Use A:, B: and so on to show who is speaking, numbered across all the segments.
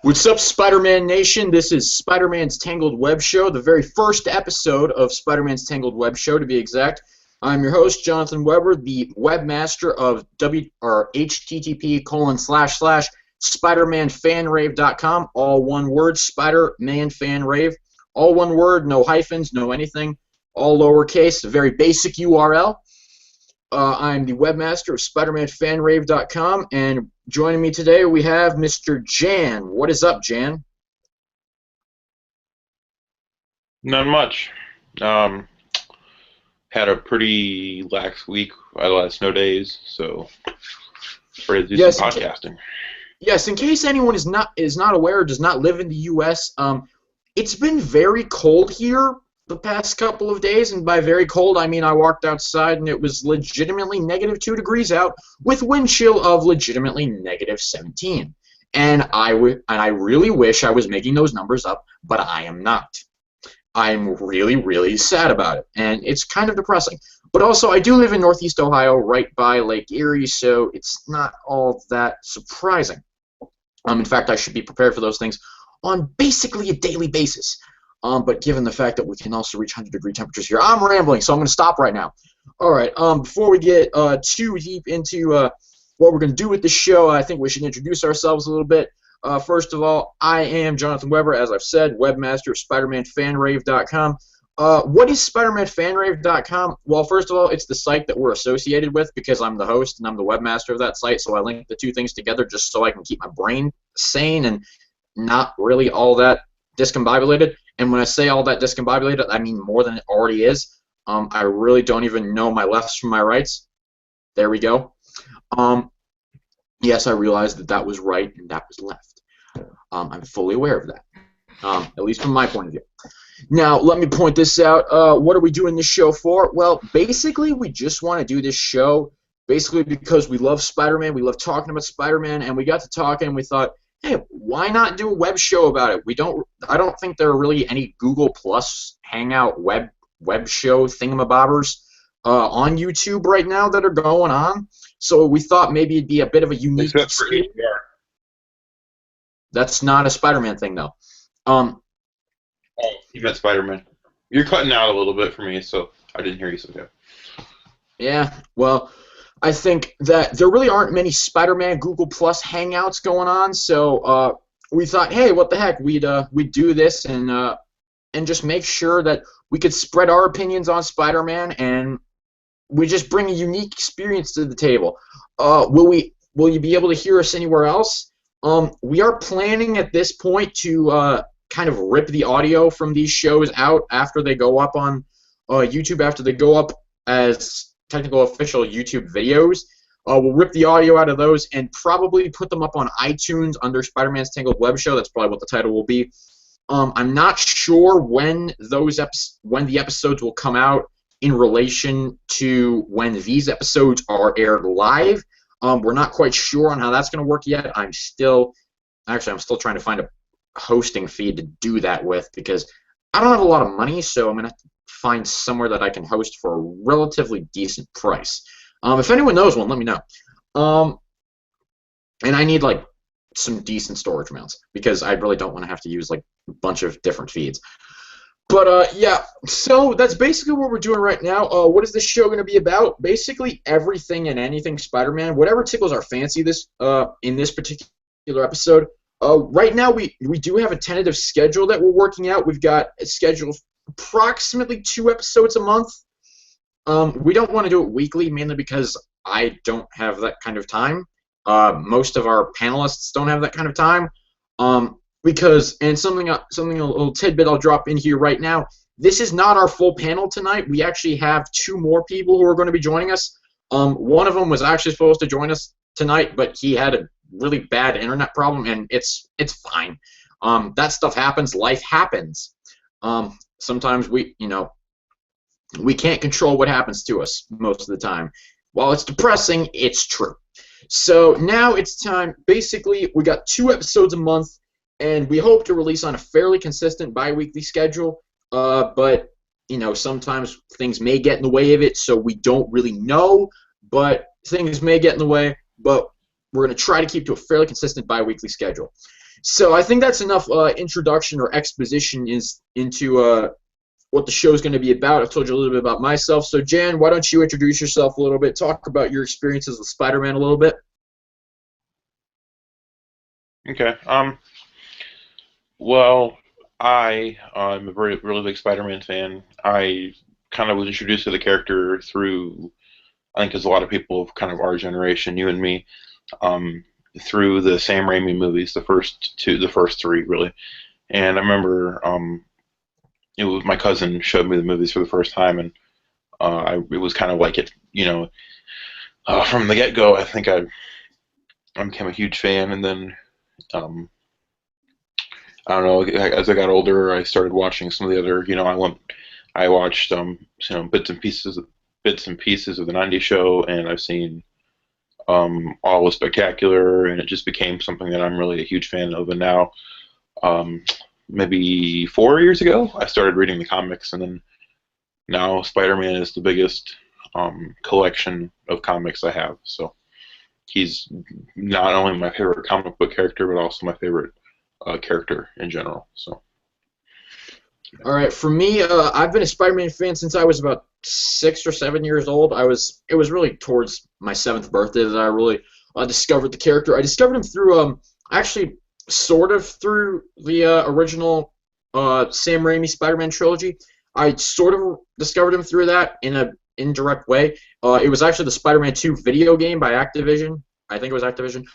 A: What's up, Spider-Man Nation? This is Spider-Man's Tangled Web Show, the very first episode of Spider-Man's Tangled Web Show, to be exact. I'm your host, Jonathan Weber, the webmaster of http://spidermanfanrave.com, all one word, Spider-Man Fan Rave, all one word, no hyphens, no anything, all lowercase, a very basic URL. I'm the webmaster of SpidermanFanRave.com, and joining me today we have Mr. Jan. What is up, Jan?
B: Not much. Had a pretty lax week. I had a lot of snow days, so ready to do some podcasting.
A: Yes, in case anyone is not aware or does not live in the U.S., it's been very cold here the past couple of days, and by very cold I mean I walked outside and it was legitimately -2 degrees out with wind chill of legitimately -17. And I really wish I was making those numbers up, but I am not. I'm really, really sad about it, and it's kind of depressing. But also, I do live in Northeast Ohio, right by Lake Erie, so it's not all that surprising. In fact, I should be prepared for those things on basically a daily basis. But given the fact that we can also reach 100-degree temperatures here, I'm rambling, so I'm going to stop right now. All right, before we get too deep into what we're going to do with the show, I think we should introduce ourselves a little bit. First of all, I am Jonathan Weber, as I've said, webmaster of SpidermanFanRave.com. What is SpidermanFanRave.com? Well, first of all, it's the site that we're associated with because I'm the host and I'm the webmaster of that site, so I link the two things together just so I can keep my brain sane and not really all that discombobulated. And when I say all that discombobulated, I mean more than it already is. I really don't even know my lefts from my rights. There we go. Yes, I realized that that was right and that was left. I'm fully aware of that, at least from my point of view. Now, let me point this out. What are we doing this show for? Well, basically, we just want to do this show basically because we love Spider-Man, we love talking about Spider-Man, and we got to talking and we thought, hey, why not do a web show about it? I don't think there are really any Google Plus Hangout web show thingamabobbers on YouTube right now that are going on. So we thought maybe it'd be a bit of a unique experience. That's not a Spider-Man thing, though.
B: Oh, you meant Spider-Man. You're cutting out a little bit for me, so I didn't hear you so good.
A: Yeah, well, I think that there really aren't many Spider-Man Google Plus Hangouts going on, so we thought, hey, what the heck, we'd do this and just make sure that we could spread our opinions on Spider-Man, and we just bring a unique experience to the table. Will you be able to hear us anywhere else? We are planning at this point to kind of rip the audio from these shows out after they go up on YouTube, after they go up as technical official YouTube videos. We'll rip the audio out of those and probably put them up on iTunes under Spider-Man's Tangled Web Show. That's probably what the title will be. I'm not sure when the episodes will come out in relation to when these episodes are aired live. We're not quite sure on how that's going to work yet. I'm still trying to find a hosting feed to do that with because I don't have a lot of money, so I'm going to have to find somewhere that I can host for a relatively decent price. If anyone knows one, let me know. And I need like some decent storage amounts because I really don't want to have to use like a bunch of different feeds. But yeah, so that's basically what we're doing right now. What is this show going to be about? Basically everything and anything Spider-Man, whatever tickles our fancy in this particular episode. Right now we do have a tentative schedule that we're working out. We've got a schedule of approximately 2 episodes a month. We don't want to do it weekly, mainly because I don't have that kind of time. Most of our panelists don't have that kind of time. Because, and something a little tidbit I'll drop in here right now, this is not our full panel tonight. We actually have 2 more people who are going to be joining us. One of them was actually supposed to join us tonight, but he had a really bad internet problem, and it's fine. That stuff happens. Life happens. Sometimes we can't control what happens to us most of the time. While it's depressing, it's true. So now it's time. Basically, we got 2 episodes a month, and we hope to release on a fairly consistent bi-weekly schedule. But sometimes things may get in the way of it, so we don't really know. But things may get in the way. But we're going to try to keep to a fairly consistent bi-weekly schedule. So I think that's enough introduction or exposition into what the show is going to be about. I've told you a little bit about myself. So Jan, why don't you introduce yourself a little bit? Talk about your experiences with Spider-Man a little bit.
B: Okay. Well, I'm a really big Spider-Man fan. I kind of was introduced to the character through, I think, as a lot of people of kind of our generation, you and me, um, through the Sam Raimi movies, the first three, really. And I remember, it was my cousin showed me the movies for the first time, and it was kind of like from the get-go. I think I became a huge fan, and then um, I don't know. As I got older, I started watching some of the other. I watched bits and pieces of the '90s show, and I've seen all was spectacular, and it just became something that I'm really a huge fan of. And now, um, maybe 4 years ago, I started reading the comics, and then now Spider-Man is the biggest collection of comics I have. So he's not only my favorite comic book character, but also my favorite character in general. So
A: All right, for me, I've been a Spider-Man fan since I was about 6 or 7 years old. It was really towards my 7th birthday that I really discovered the character. I discovered him through, actually, sort of through the original Sam Raimi Spider-Man trilogy. I sort of discovered him through that in an indirect way. It was actually the Spider-Man 2 video game by Activision. I think it was Activision.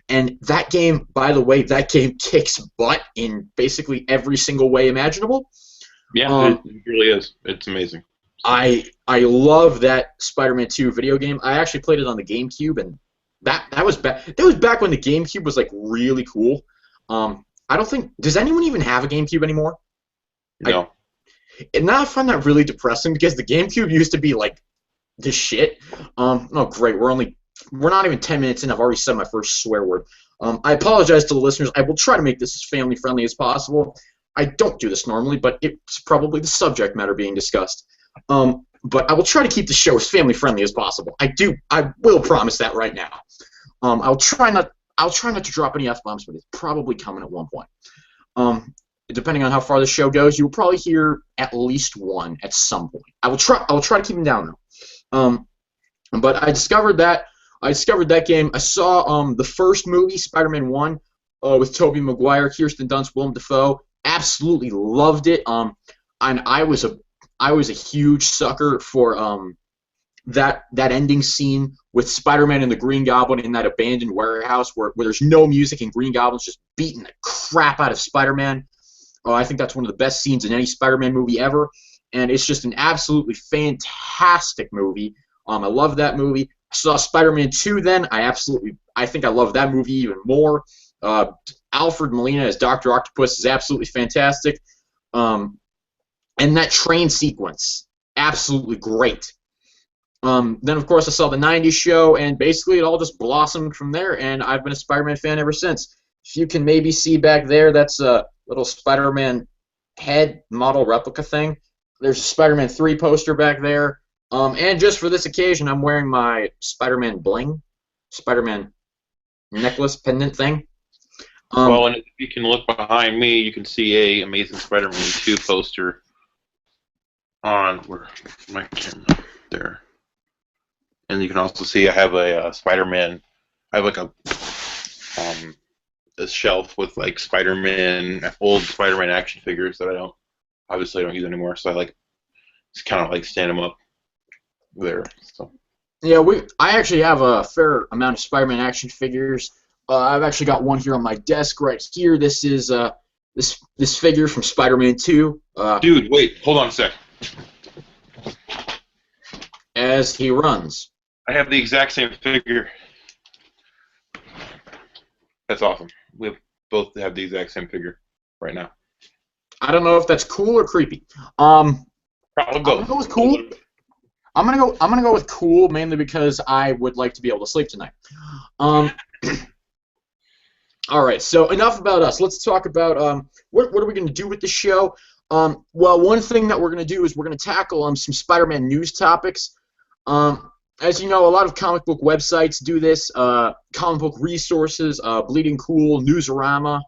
A: And that game, by the way, that game kicks butt in basically every single way imaginable.
B: yeah, it really is. It's amazing.
A: I love that Spider-Man 2 video game. I actually played it on the GameCube, and that was back. That was back when the GameCube was like really cool. I don't think, does anyone even have a GameCube anymore?
B: No.
A: And now I find that really depressing because the GameCube used to be like the shit. Oh great, we're not even 10 minutes in. I've already said my first swear word. I apologize to the listeners. I will try to make this as family friendly as possible. I don't do this normally, but it's probably the subject matter being discussed. But I will try to keep the show as family friendly as possible. I will promise that right now. I'll try not to drop any F-bombs, but it's probably coming at one point. Depending on how far the show goes, you will probably hear at least one at some point. I will try to keep them down though. But I discovered that game. I saw the first movie, Spider-Man 1, with Tobey Maguire, Kirsten Dunst, Willem Dafoe. Absolutely loved it. And I was a huge sucker for that ending scene with Spider-Man and the Green Goblin in that abandoned warehouse where there's no music and Green Goblin's just beating the crap out of Spider-Man. I think that's one of the best scenes in any Spider-Man movie ever, and it's just an absolutely fantastic movie. I love that movie. I saw Spider-Man 2 then. I think I love that movie even more. Alfred Molina as Dr. Octopus is absolutely fantastic. And that train sequence, absolutely great. Then, of course, I saw the '90s show, and basically it all just blossomed from there, and I've been a Spider-Man fan ever since. If you can maybe see back there, that's a little Spider-Man head model replica thing. There's a Spider-Man 3 poster back there. And just for this occasion, I'm wearing my Spider-Man bling, Spider-Man necklace pendant thing.
B: Well, and if you can look behind me, you can see a Amazing Spider-Man 2 poster on where my camera there. And you can also see I have a Spider-Man. I have like a shelf with like old Spider-Man action figures that I don't use anymore. So I just kind of stand them up there. So.
A: Yeah, I actually have a fair amount of Spider-Man action figures. I've actually got one here on my desk right here. This is this figure from Spider-Man 2.
B: Dude, wait, hold on a sec.
A: As he runs.
B: I have the exact same figure. That's awesome. We both have the exact same figure right now.
A: I don't know if that's cool or creepy.
B: Probably both.
A: I'm gonna go with cool. I'm gonna go with cool mainly because I would like to be able to sleep tonight. All right. So enough about us. Let's talk about what are we gonna do with the show? Well, one thing that we're gonna do is we're gonna tackle some Spider-Man news topics. as you know, a lot of comic book websites do this. Comic book resources, Bleeding Cool, Newsarama,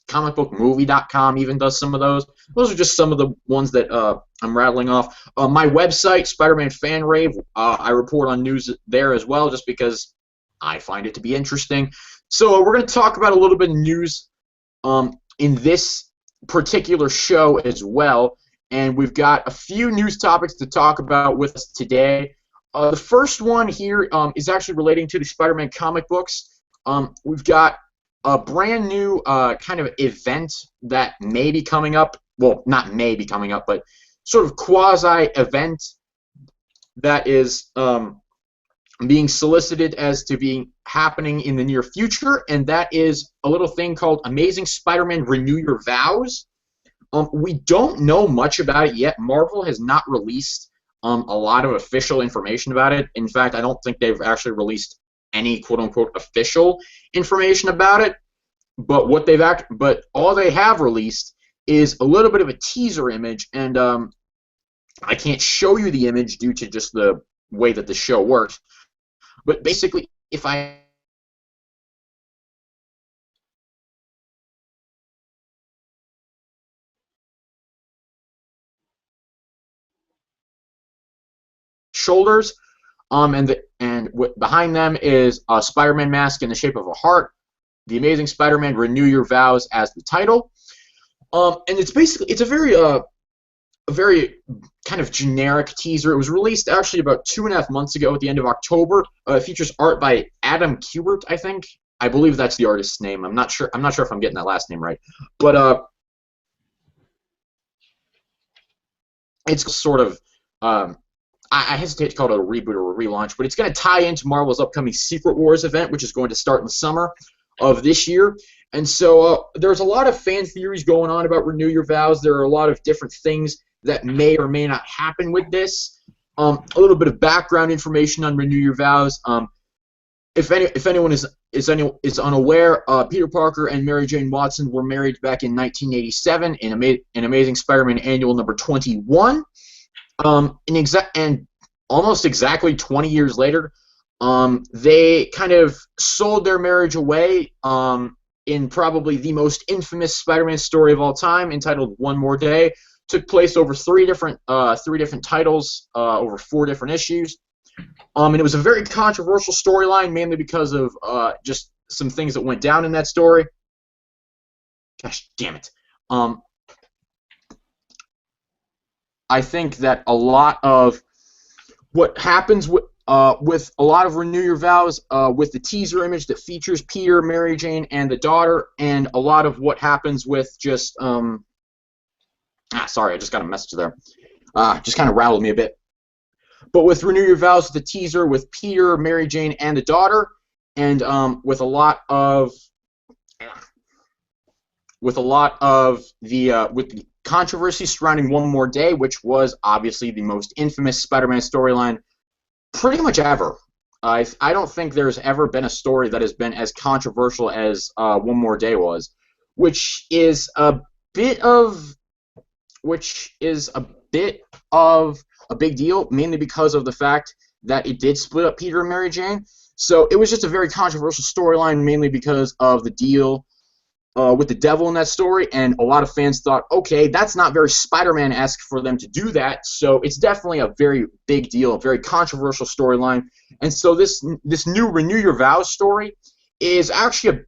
A: comicbookmovie.com even does some of those. Those are just some of the ones that I'm rattling off. My website, Spider-Man Fan Rave, I report on news there as well, just because I find it to be interesting. So we're going to talk about a little bit of news in this particular show as well, and we've got a few news topics to talk about with us today. The first one here is actually relating to the Spider-Man comic books. We've got a brand new kind of event that may be coming up. Well, not may be coming up, but sort of quasi-event that is being solicited as to being happening in the near future, and that is a little thing called Amazing Spider-Man Renew Your Vows. We don't know much about it yet. Marvel has not released a lot of official information about it. In fact, I don't think they've actually released any quote-unquote official information about it. But but all they have released is a little bit of a teaser image, and I can't show you the image due to just the way that the show works. But basically, if I shoulders, behind them is a Spider-Man mask in the shape of a heart. The Amazing Spider-Man Renew Your Vows as the title, and it's a very kind of generic teaser. It was released actually about 2.5 months ago at the end of October. It features art by Adam Kubert, I think. I believe that's the artist's name. I'm not sure if I'm getting that last name right, but it's sort of I hesitate to call it a reboot or a relaunch, but it's going to tie into Marvel's upcoming Secret Wars event, which is going to start in the summer of this year. And so there's a lot of fan theories going on about Renew Your Vows. There are a lot of different things that may or may not happen with this. A little bit of background information on Renew Your Vows. If anyone is unaware, Peter Parker and Mary Jane Watson were married back in 1987 in Amazing Spider-Man Annual number 21. And almost exactly 20 years later, they kind of sold their marriage away in probably the most infamous Spider-Man story of all time, entitled One More Day. Took place over three different titles, over 4 different issues. And it was a very controversial storyline, mainly because of just some things that went down in that story. Gosh damn it. I think that a lot of what happens with a lot of Renew Your Vows, with the teaser image that features Peter, Mary Jane, and the daughter, and a lot of what happens with just sorry, I just got a message there. Just kind of rattled me a bit. But with Renew Your Vows, the teaser with Peter, Mary Jane, and the daughter, and with a lot of the controversy surrounding One More Day, which was obviously the most infamous Spider-Man storyline pretty much ever. I don't think there's ever been a story that has been as controversial as One More Day was, which is a bit of a big deal, mainly because of the fact that it did split up Peter and Mary Jane. So it was just a very controversial storyline, mainly because of the deal with the devil in that story, and a lot of fans thought, okay, that's not very Spider-Man-esque for them to do that, so it's definitely a very big deal, a very controversial storyline. And so this new Renew Your Vows story is actually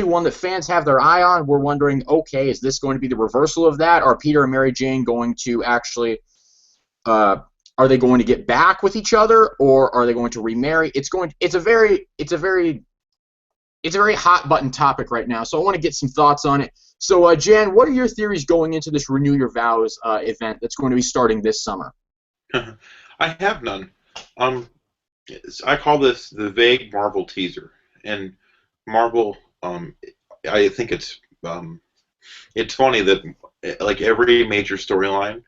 A: one that fans have their eye on. We're wondering, okay, is this going to be the reversal of that? Are Peter and Mary Jane going to actually are they going to get back with each other, or are they going to remarry? It's a very hot button topic right now, so I want to get some thoughts on it. So, Jan, what are your theories going into this Renew Your Vows event that's going to be starting this summer?
B: I have none. I call this the vague Marvel teaser, and Marvel. I think it's funny that like every major storyline,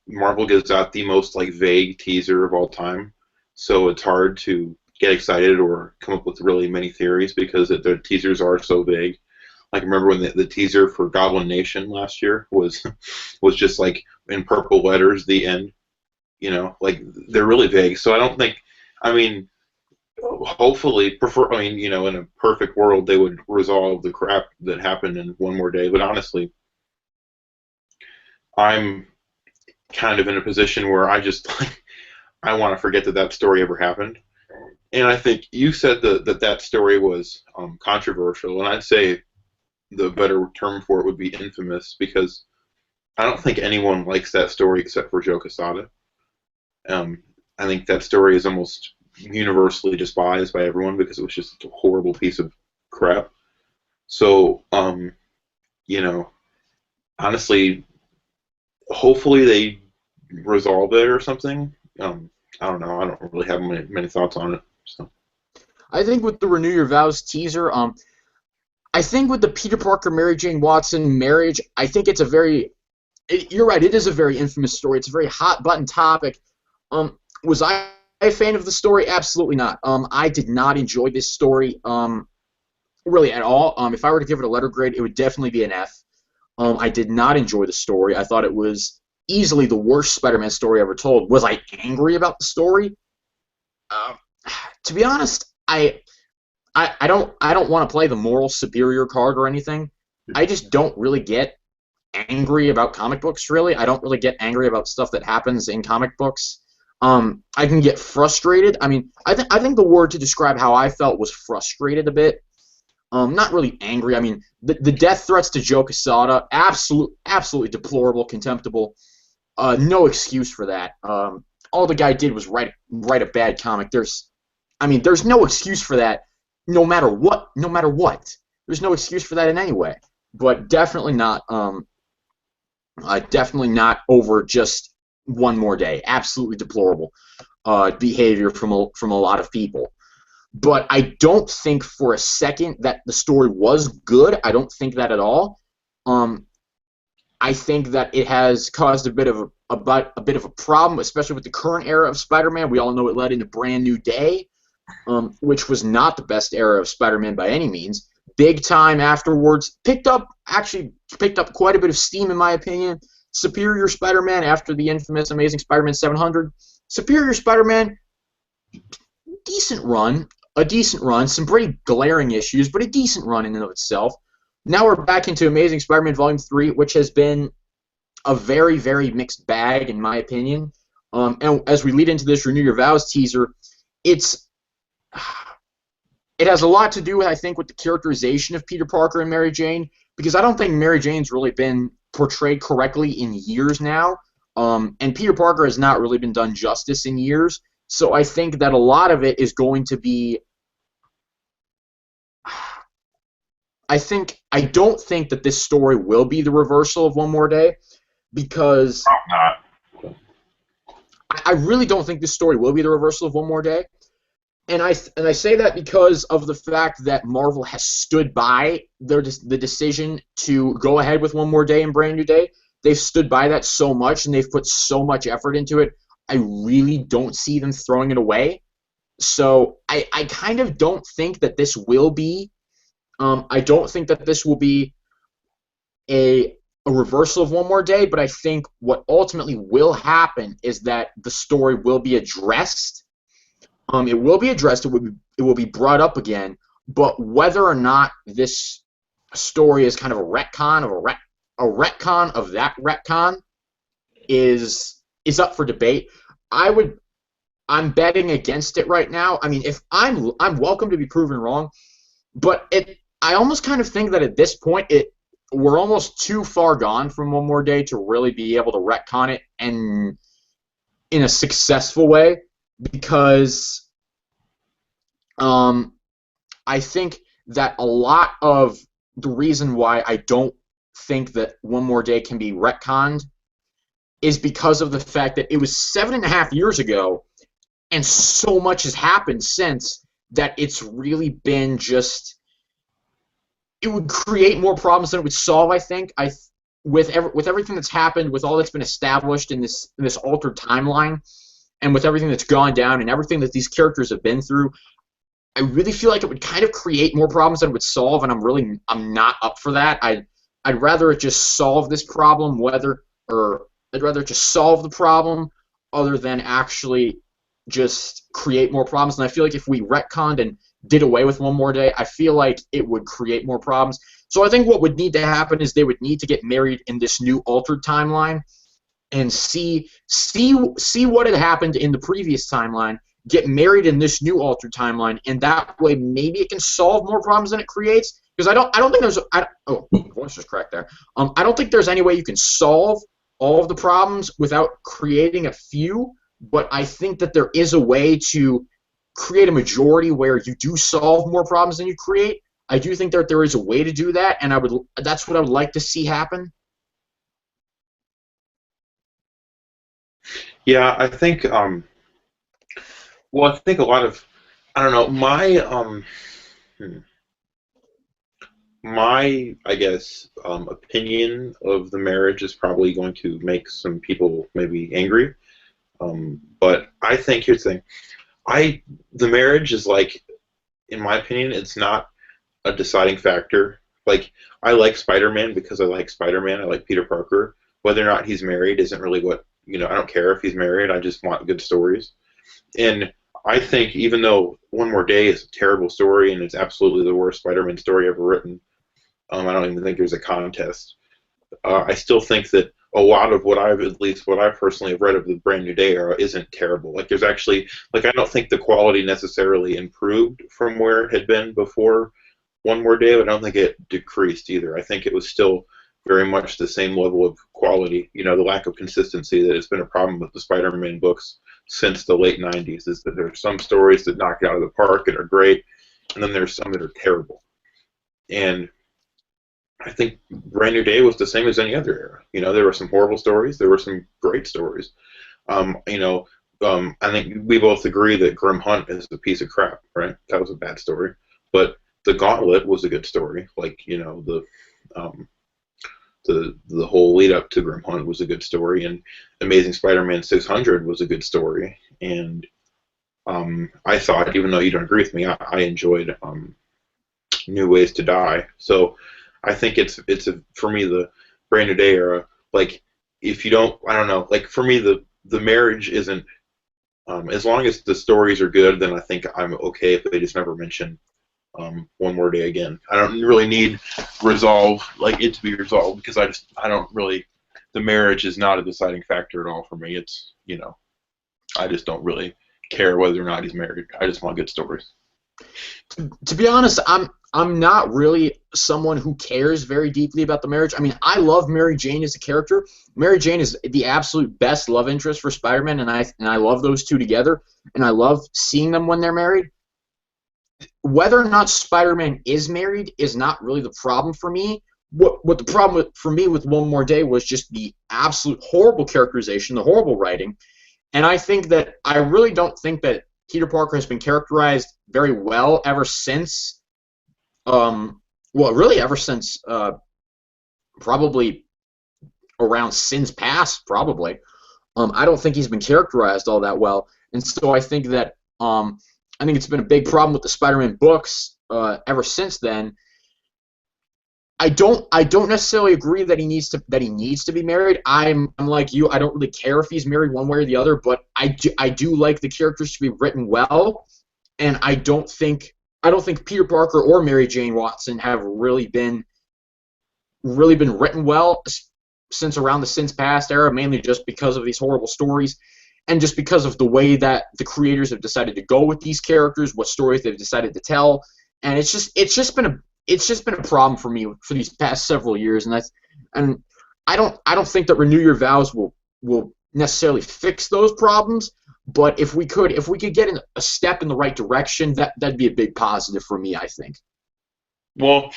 B: Marvel gives out the most like vague teaser of all time. So it's hard to get excited or come up with really many theories because the teasers are so vague. Like, remember when the teaser for Goblin Nation last year was just like in purple letters, the end. You know, like they're really vague. So I don't think I mean, hopefully, prefer. I mean, in a perfect world, they would resolve the crap that happened in one more day. But honestly, I'm kind of in a position where I just like I want to forget that that story ever happened. And I think you said that story was controversial, and I'd say the better term for it would be infamous because I don't think anyone likes that story except for Joe Quesada. Um, I think that story is almost universally despised by everyone because it was just a horrible piece of crap. So, you know, honestly, hopefully they resolve it or something. I don't know. I don't really have many thoughts on it. So.
A: I think with the Renew Your Vows teaser, I think with the Peter Parker Mary Jane Watson marriage, I think it's a very you're right. It is a very infamous story. It's a very hot button topic. Was I a fan of the story? Absolutely not. I did not enjoy this story really at all. If I were to give it a letter grade, it would definitely be an F. I did not enjoy the story. I thought it was easily the worst Spider-Man story ever told. Was I angry about the story? Uh, to be honest, I don't want to play the moral superior card or anything. I just don't really get angry about comic books, really. I don't really get angry about stuff that happens in comic books. I can get frustrated. I mean, I think the word to describe how I felt was frustrated a bit. Not really angry. I mean, the death threats to Joe Quesada, absolutely deplorable, contemptible. No excuse for that. All the guy did was write a bad comic. There's no excuse for that. No matter what. There's no excuse for that in any way. But definitely not. Definitely not over just one more day. Absolutely deplorable behavior from a lot of people. But I don't think for a second that the story was good. I don't think that at all. I think that it has caused a bit of a problem, especially with the current era of Spider-Man. We all know it led into Brand New Day, which was not the best era of Spider-Man by any means. Big Time afterwards picked up quite a bit of steam, in my opinion. Superior Spider-Man after the infamous Amazing Spider-Man 700. Superior Spider-Man, a decent run, some pretty glaring issues, but a decent run in and of itself. Now we're back into Amazing Spider-Man Volume 3, which has been a very, very mixed bag, in my opinion. And as we lead into this Renew Your Vows teaser, it has a lot to do with, I think, with the characterization of Peter Parker and Mary Jane, because I don't think Mary Jane's really been portrayed correctly in years now, and Peter Parker has not really been done justice in years. So I think that a lot of it is going to be. I don't think that this story will be the reversal of One More Day, because I really don't think this story will be the reversal of One More Day. And I say that because of the fact that Marvel has stood by the decision to go ahead with One More Day and Brand New Day. They've stood by that so much, and they've put so much effort into it. I really don't see them throwing it away. So I kind of don't think that this will be. I don't think that this will be a reversal of One More Day, but I think what ultimately will happen is that the story will be addressed. It will be addressed. It will be brought up again. But whether or not this story is kind of a retcon of that retcon is up for debate. I'm betting against it right now. I mean, if I'm welcome to be proven wrong, but I almost kind of think that at this point we're almost too far gone from One More Day to really be able to retcon it and in a successful way, because I think that a lot of the reason why I don't think that One More Day can be retconned is because of the fact that it was 7.5 years ago, and so much has happened since that it's really been just. It would create more problems than it would solve, I think. With everything that's happened, with all that's been established in this altered timeline, and with everything that's gone down and everything that these characters have been through, I really feel like it would kind of create more problems than it would solve, and I'm not up for that. I'd rather it just solve this problem, I'd rather it just solve the problem, other than actually just create more problems. And I feel like if we retconned and did away with One More Day, I feel like it would create more problems. So I think what would need to happen is they would need to get married in this new altered timeline and see what had happened in the previous timeline, get married in this new altered timeline, and that way maybe it can solve more problems than it creates. Because I don't think there's voice was cracked there. I don't think there's any way you can solve all of the problems without creating a few, but I think that there is a way to create a majority where you do solve more problems than you create. I do think that there is a way to do that, and that's what I would like to see happen.
B: Yeah, I think well, I think a lot of, I don't know, hmm, my I guess opinion of the marriage is probably going to make some people maybe angry. But I think here's the thing. The marriage is like, in my opinion, it's not a deciding factor. Like, I like Spider-Man because I like Spider-Man. I like Peter Parker. Whether or not he's married isn't really what, I don't care if he's married. I just want good stories. And I think even though One More Day is a terrible story and it's absolutely the worst Spider-Man story ever written, I don't even think there's a contest. I still think that a lot of at least what I personally have read of the Brand New Day era isn't terrible. Like, there's actually, like, I don't think the quality necessarily improved from where it had been before One More Day, but I don't think it decreased either. I think it was still very much the same level of quality. The lack of consistency that has been a problem with the Spider-Man books since the late 90s is that there are some stories that knock it out of the park and are great, and then there's some that are terrible. And I think Brand New Day was the same as any other era. There were some horrible stories. There were some great stories. I think we both agree that Grim Hunt is a piece of crap, right? That was a bad story. But The Gauntlet was a good story. Like, the whole lead up to Grim Hunt was a good story, and Amazing Spider-Man 600 was a good story. And I thought, even though you don't agree with me, I enjoyed New Ways to Die. So I think for me, the Brand New Day era, like, if you don't, I don't know, like, for me, the marriage isn't, as long as the stories are good, then I think I'm okay if they just never mention One More Day again. I don't really need it to be resolved, because I don't really, the marriage is not a deciding factor at all for me. It's, I just don't really care whether or not he's married. I just want good stories.
A: To be honest, I'm not really someone who cares very deeply about the marriage. I mean, I love Mary Jane as a character. Mary Jane is the absolute best love interest for Spider-Man, and I love those two together, and I love seeing them when they're married. Whether or not Spider-Man is married is not really the problem for me. What the problem for me with One More Day was just the absolute horrible characterization, the horrible writing, and I really don't think that Peter Parker has been characterized very well ever since, ever since probably around Sin's Past, probably. I don't think he's been characterized all that well, and so I think that it's been a big problem with the Spider-Man books ever since then. I don't necessarily agree that he needs to be married. I'm like you. I don't really care if he's married one way or the other, but I do like the characters to be written well, and I don't think Peter Parker or Mary Jane Watson have really been written well since around the Sin's Past era, mainly just because of these horrible stories, and just because of the way that the creators have decided to go with these characters, what stories they've decided to tell, and it's just been a problem for me for these past several years, and I don't think that Renew Your Vows will necessarily fix those problems, but if we could get a step in the right direction, that'd be a big positive for me, I think.
B: Well,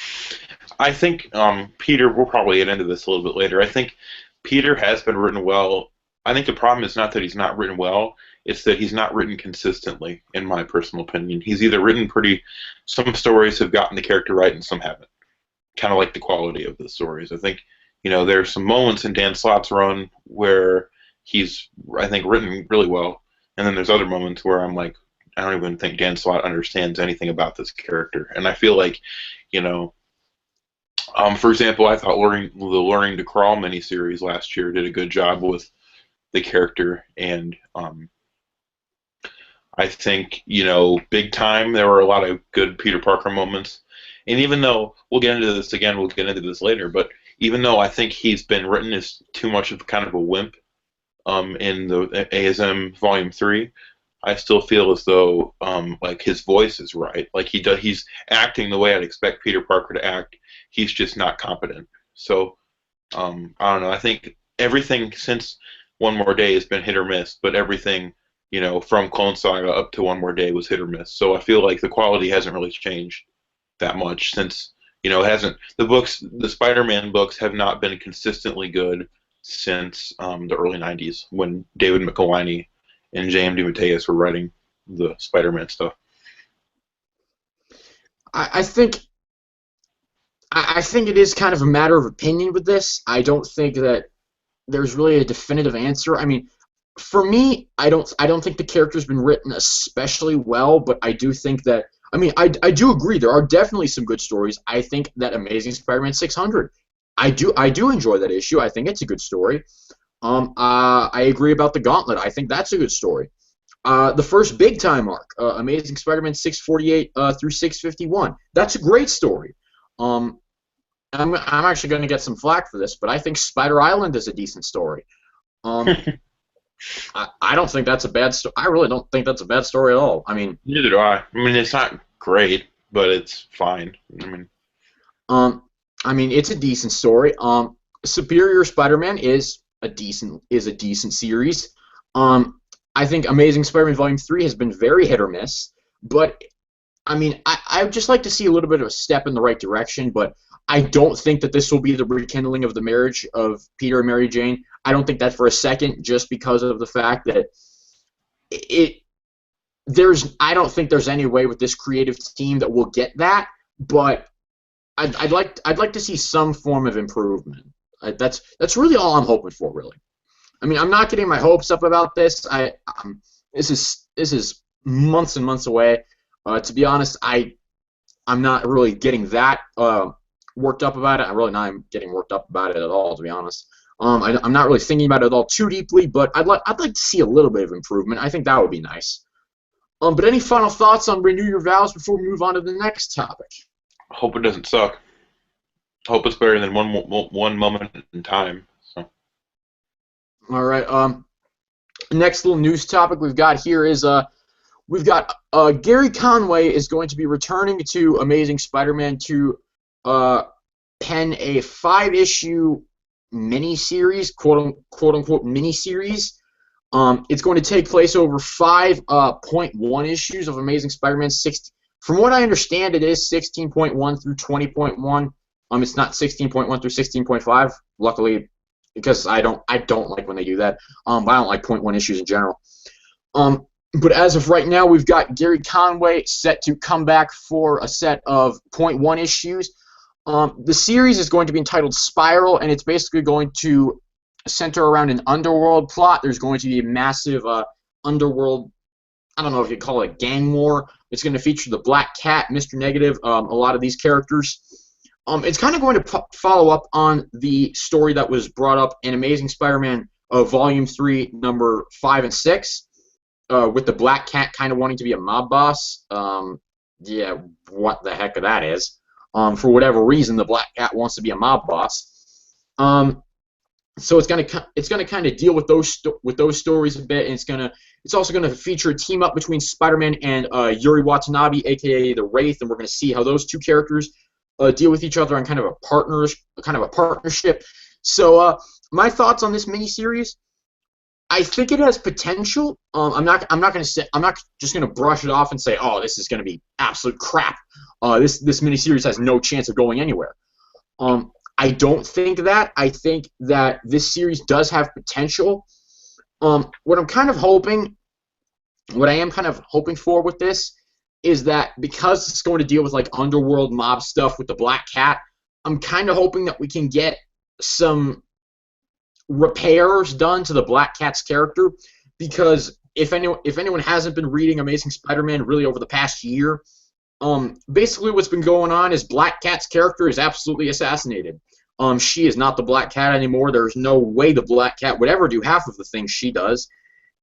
B: I think Peter, we'll probably get into this a little bit later. I think Peter has been written well. I think the problem is not that he's not written well, it's that he's not written consistently, in my personal opinion. He's either written some stories have gotten the character right and some haven't. Kind of like the quality of the stories. I think, there's some moments in Dan Slott's run where he's, I think, written really well, and then there's other moments where I'm like, I don't even think Dan Slott understands anything about this character. And I feel like, for example, I thought the Learning to Crawl miniseries last year did a good job with the character, and I think, big time, there were a lot of good Peter Parker moments. And even though we'll get into this again, we'll get into this later, but even though I think he's been written as too much of kind of a wimp in the ASM Volume 3, I still feel as though like his voice is right. Like he's acting the way I'd expect Peter Parker to act. He's just not competent. So I don't know. I think everything since One More Day has been hit or miss, but everything from Clone Saga up to One More Day was hit or miss. So I feel like the quality hasn't really changed that much since it hasn't. The Spider-Man books have not been consistently good since the early '90s when David McElhinney and J.M. DeMatteis were writing the Spider-Man stuff.
A: I think I think it is kind of a matter of opinion with this. I don't think that there's really a definitive answer. I mean, for me, I don't think the character's been written especially well, but I do think that I do agree there are definitely some good stories. I think that Amazing Spider-Man 600, I do enjoy that issue. I think it's a good story. I agree about the Gauntlet. I think that's a good story. The first big time arc, Amazing Spider-Man 648 through 651, that's a great story. Um, I'm actually going to get some flack for this, but I think Spider Island is a decent story. Um, I don't think that's a bad story. I really don't think that's a bad story at all. I mean,
B: Neither do I. I mean, it's not great, but it's fine.
A: um, it's a decent story. Superior Spider-Man is a decent series. I think Amazing Spider-Man Volume 3 has been very hit or miss, but I would just like to see a little bit of a step in the right direction, but I don't think that this will be the rekindling of the marriage of Peter and Mary Jane. I don't think that for a second, just because of the fact that I don't think there's any way with this creative team that we'll get that, but I'd like to see some form of improvement. That's really all I'm hoping for, really. I'm not getting my hopes up about this. This is months and months away. To be honest, I'm not really getting that worked up about it. I'm really not getting worked up about it at all, to be honest. I'm not really thinking about it at all too deeply, but I'd like to see a little bit of improvement. I think that would be nice. But any final thoughts on Renew Your Vows before we move on to the next topic?
B: Hope it doesn't suck. Hope it's better than one moment in time. So.
A: All right. Next little news topic we've got here is we've got Gary Conway is going to be returning to Amazing Spider-Man to pen a 5-issue miniseries, quote unquote miniseries. It's going to take place over 5.1 issues of Amazing Spider-Man 6. From what I understand, it is 16.1 through 20.1. It's not 16.1 through 16.5. Luckily, because I don't like when they do that. But I don't like .1 issues in general. But as of right now, we've got Gary Conway set to come back for a set of .1 issues. The series is going to be entitled Spiral, and it's basically going to center around an underworld plot. There's going to be a massive underworld, I don't know if you call it a gang war. It's going to feature the Black Cat, Mr. Negative, a lot of these characters. It's kind of going to follow up on the story that was brought up in Amazing Spider-Man Volume 3, number 5 and 6, with the Black Cat kind of wanting to be a mob boss. Yeah, what the heck that is. For whatever reason, the Black Cat wants to be a mob boss. So it's gonna kind of deal with those stories a bit, and it's also gonna feature a team up between Spider-Man and Yuri Watanabe, aka the Wraith, and we're gonna see how those two characters deal with each other on kind of a partnership. So my thoughts on this miniseries, I think it has potential. I'm not just gonna brush it off and say, oh, this is gonna be absolute crap. This miniseries has no chance of going anywhere. I don't think that. I think that this series does have potential. What I am kind of hoping for with this is that because it's going to deal with like underworld mob stuff with the Black Cat, I'm kind of hoping that we can get some repairs done to the Black Cat's character, because if anyone hasn't been reading Amazing Spider-Man really over the past year, basically what's been going on is Black Cat's character is absolutely assassinated. She is not the Black Cat anymore. There's no way the Black Cat would ever do half of the things she does.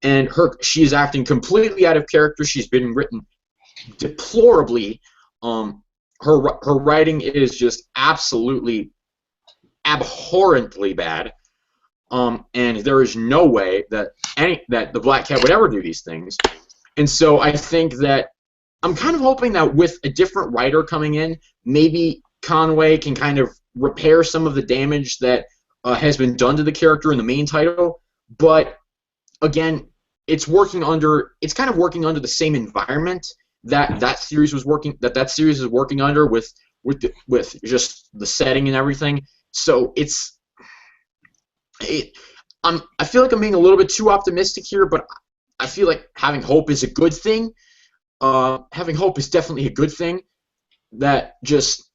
A: and she is acting completely out of character. She's been written deplorably. Her writing is just absolutely abhorrently bad. And there is no way that the Black Cat would ever do these things. And so I think that I'm kind of hoping that with a different writer coming in, maybe Conway can kind of repair some of the damage that has been done to the character in the main title. But again, it's kind of working under the same environment that series is working under with just the setting and everything. So I feel like I'm being a little bit too optimistic here, but I feel like having hope is a good thing. Having hope is definitely a good thing. That just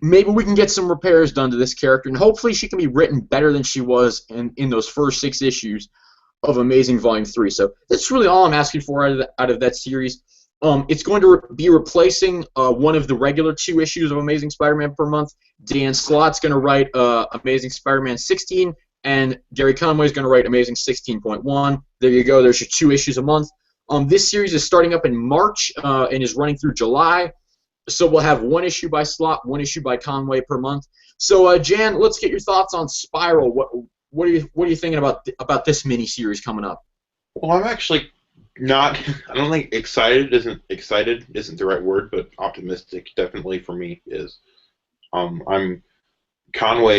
A: maybe we can get some repairs done to this character, and hopefully she can be written better than she was in those first 6 issues of Amazing Volume 3. So that's really all I'm asking for out of that series. It's going to be replacing one of the regular 2 issues of Amazing Spider-Man per month. Dan Slott's going to write Amazing Spider-Man 16, and Gary Conway's going to write Amazing 16.1. There you go. There's your 2 issues a month. This series is starting up in March and is running through July. So we'll have 1 issue by Slott, 1 issue by Conway per month. So Jan, let's get your thoughts on Spiral. What are you thinking about this mini-series coming up?
B: Well, I'm actually not. I don't think excited isn't the right word, but optimistic definitely for me is. Conway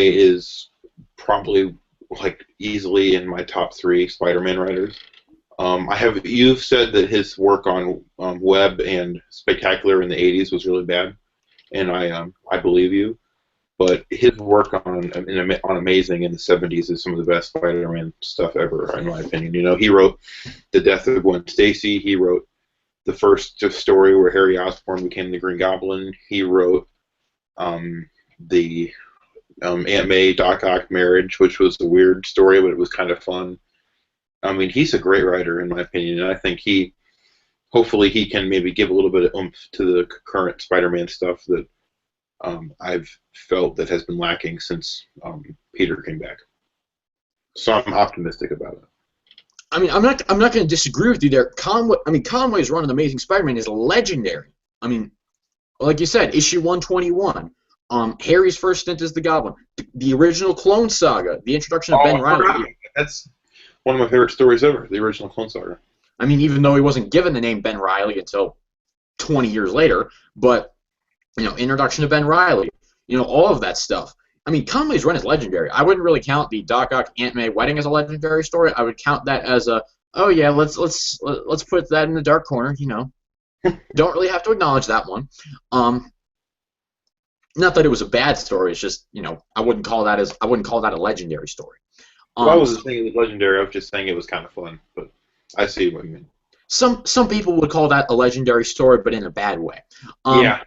B: is probably like easily in my top 3 Spider-Man writers. You've said that his work on Web and Spectacular in the '80s was really bad, and I believe you. But his work on Amazing in the '70s is some of the best Spider-Man stuff ever, in my opinion. You know, he wrote The Death of Gwen Stacy. He wrote the first story where Harry Osborn became the Green Goblin. He wrote the Aunt May Doc Ock marriage, which was a weird story, but it was kind of fun. I mean, he's a great writer, in my opinion, and I think hopefully he can maybe give a little bit of oomph to the current Spider-Man stuff that I've felt that has been lacking since Peter came back. So I'm optimistic about it.
A: I mean, I'm not going to disagree with you there. Conway's run on Amazing Spider-Man is legendary. I mean, like you said, issue 121. Harry's first stint as the Goblin. The original Clone Saga. The introduction of Ben Reilly.
B: That's one of my favorite stories ever, the original Clone Saga.
A: I mean, even though he wasn't given the name Ben Reilly until 20 years later, but, you know, introduction to Ben Reilly, you know, all of that stuff. I mean, Conway's run is legendary. I wouldn't really count the Doc Ock Aunt May wedding as a legendary story. I would count that as oh yeah, let's put that in the dark corner, you know. Don't really have to acknowledge that one. Not that it was a bad story. It's just, you know, I wouldn't call that a legendary story.
B: Well, I wasn't saying it was legendary. I was just saying it was kind of fun. But I see what you mean.
A: Some people would call that a legendary story, but in a bad way.
B: Yeah.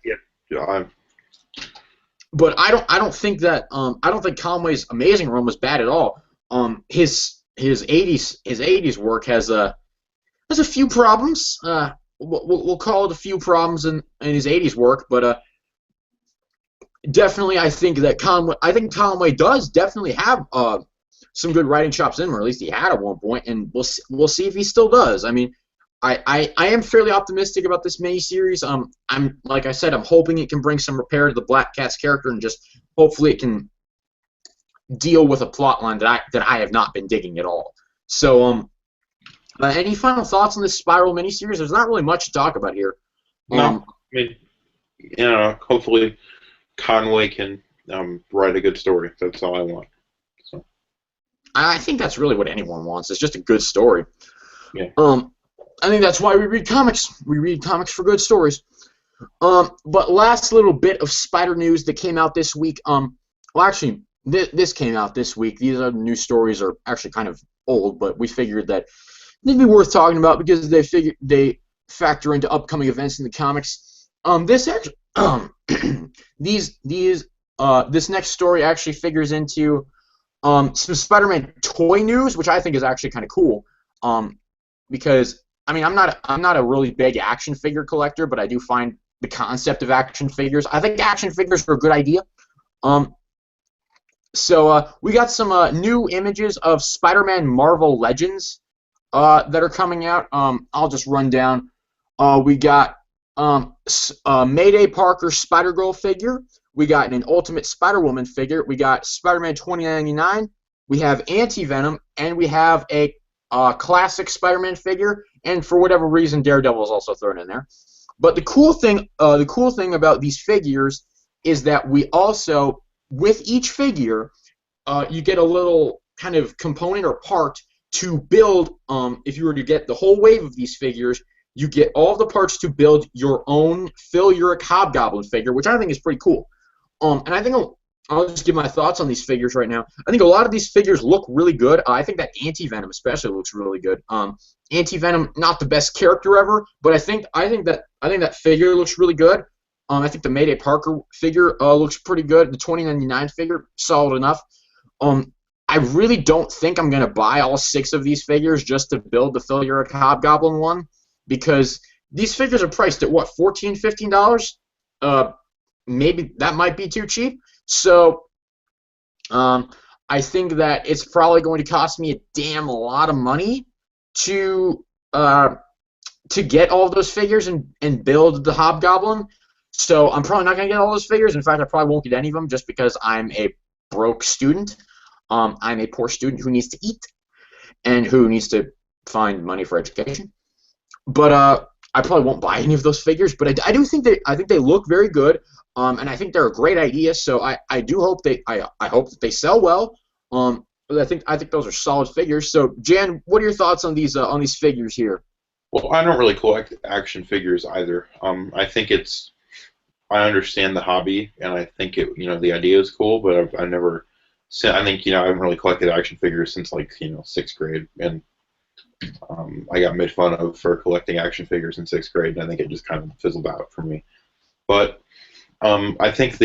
A: But I don't think Conway's Amazing run was bad at all. His 80s work has a few problems. We'll call it a few problems in his 80s work, but definitely I think Conway does definitely have some good writing chops in him, or at least he had at one point, and we'll see if he still does. I mean, I am fairly optimistic about this miniseries. I'm like I said, I'm hoping it can bring some repair to the Black Cat's character, and just hopefully it can deal with a plot line that I have not been digging at all. So, any final thoughts on this Spiral miniseries? There's not really much to talk about here.
B: No, I mean, you know, hopefully Conway can write a good story. That's all I want. So.
A: I think that's really what anyone wants. It's just a good story.
B: Yeah.
A: I think that's why we read comics. We read comics for good stories. But last little bit of Spider news that came out this week. Well, actually, this came out this week. These other news stories are actually kind of old, but we figured that they'd be worth talking about because they factor into upcoming events in the comics. This next story actually figures into some Spider-Man toy news, which I think is actually kind of cool. Because I mean, I'm not a really big action figure collector, but I do find the concept of action figures. I think action figures are a good idea. So we got some new images of Spider-Man Marvel Legends. that are coming out. I'll just run down. We got Mayday Parker Spider-Girl figure. We got an Ultimate Spider-Woman figure. We got Spider-Man 2099. We have Anti-Venom, and we have a classic Spider-Man figure. And for whatever reason, Daredevil is also thrown in there. But the cool thing about these figures is that we also, with each figure, you get a little kind of component or part to build. If you were to get the whole wave of these figures, you get all of the parts to build your own Phil Urich Hobgoblin figure, which I think is pretty cool. And I think I'll just give my thoughts on these figures right now. I think a lot of these figures look really good. I think that Anti-Venom especially looks really good. Anti-Venom, not the best character ever, but I think that figure looks really good. I think the Mayday Parker figure looks pretty good. The 2099 figure, solid enough. I really don't think I'm going to buy all 6 of these figures just to build the Phil Urich Hobgoblin one, because these figures are priced at, what, $14, $15? Maybe that might be too cheap. So I think that it's probably going to cost me a damn lot of money to get all of those figures and build the Hobgoblin. So I'm probably not going to get all those figures. In fact, I probably won't get any of them just because I'm a broke student. I'm a poor student who needs to eat and who needs to find money for education. But I probably won't buy any of those figures. But I do think I think they look very good, and I think they're a great idea. So I do hope I hope that they sell well. But I think those are solid figures. So Jan, what are your thoughts on these figures here?
B: Well, I don't really collect action figures either. I think I understand the hobby, and I think the idea is cool, but I never. I think I haven't really collected action figures since like 6th grade, and I got made fun of for collecting action figures in 6th grade, and I think it just kind of fizzled out for me. But I think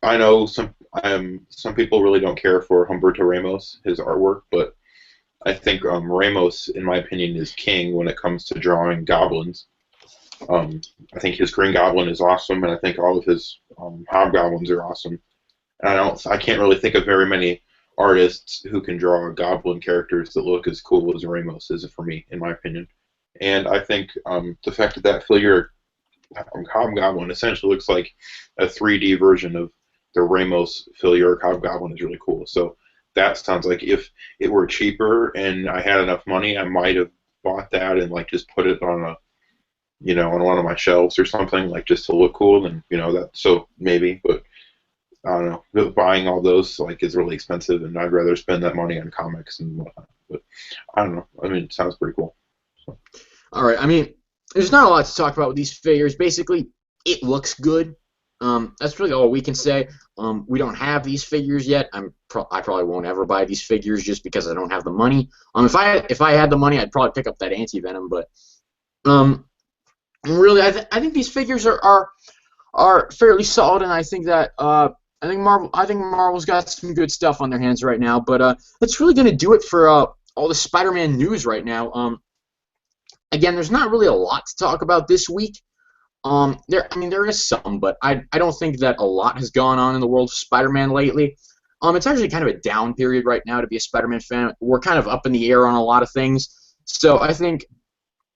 B: I know some people really don't care for Humberto Ramos, his artwork, but I think Ramos, in my opinion, is king when it comes to drawing goblins. I think his Green Goblin is awesome, and I think all of his Hobgoblins are awesome. And I can't really think of very many artists who can draw goblin characters that look as cool as Ramos is, for me, in my opinion. And I think the fact that figure Hobgoblin essentially looks like a 3D version of the Ramos Phil Urich Hobgoblin is really cool. So that sounds like if it were cheaper and I had enough money, I might have bought that and just put it on on one of my shelves or something, just to look cool. And so maybe, but I don't know. Buying all those is really expensive, and I'd rather spend that money on comics and whatnot. But I don't know. I mean, it sounds pretty cool. So.
A: All right. I mean, there's not a lot to talk about with these figures. Basically, it looks good. That's really all we can say. We don't have these figures yet. I probably won't ever buy these figures just because I don't have the money. If I had the money, I'd probably pick up that Anti-Venom. But really, I think these figures are fairly solid, and I think that I think Marvel's got some good stuff on their hands right now. But that's really going to do it for all the Spider-Man news right now. Again, there's not really a lot to talk about this week. There is some, but I don't think that a lot has gone on in the world of Spider-Man lately. It's actually kind of a down period right now to be a Spider-Man fan. We're kind of up in the air on a lot of things. So I think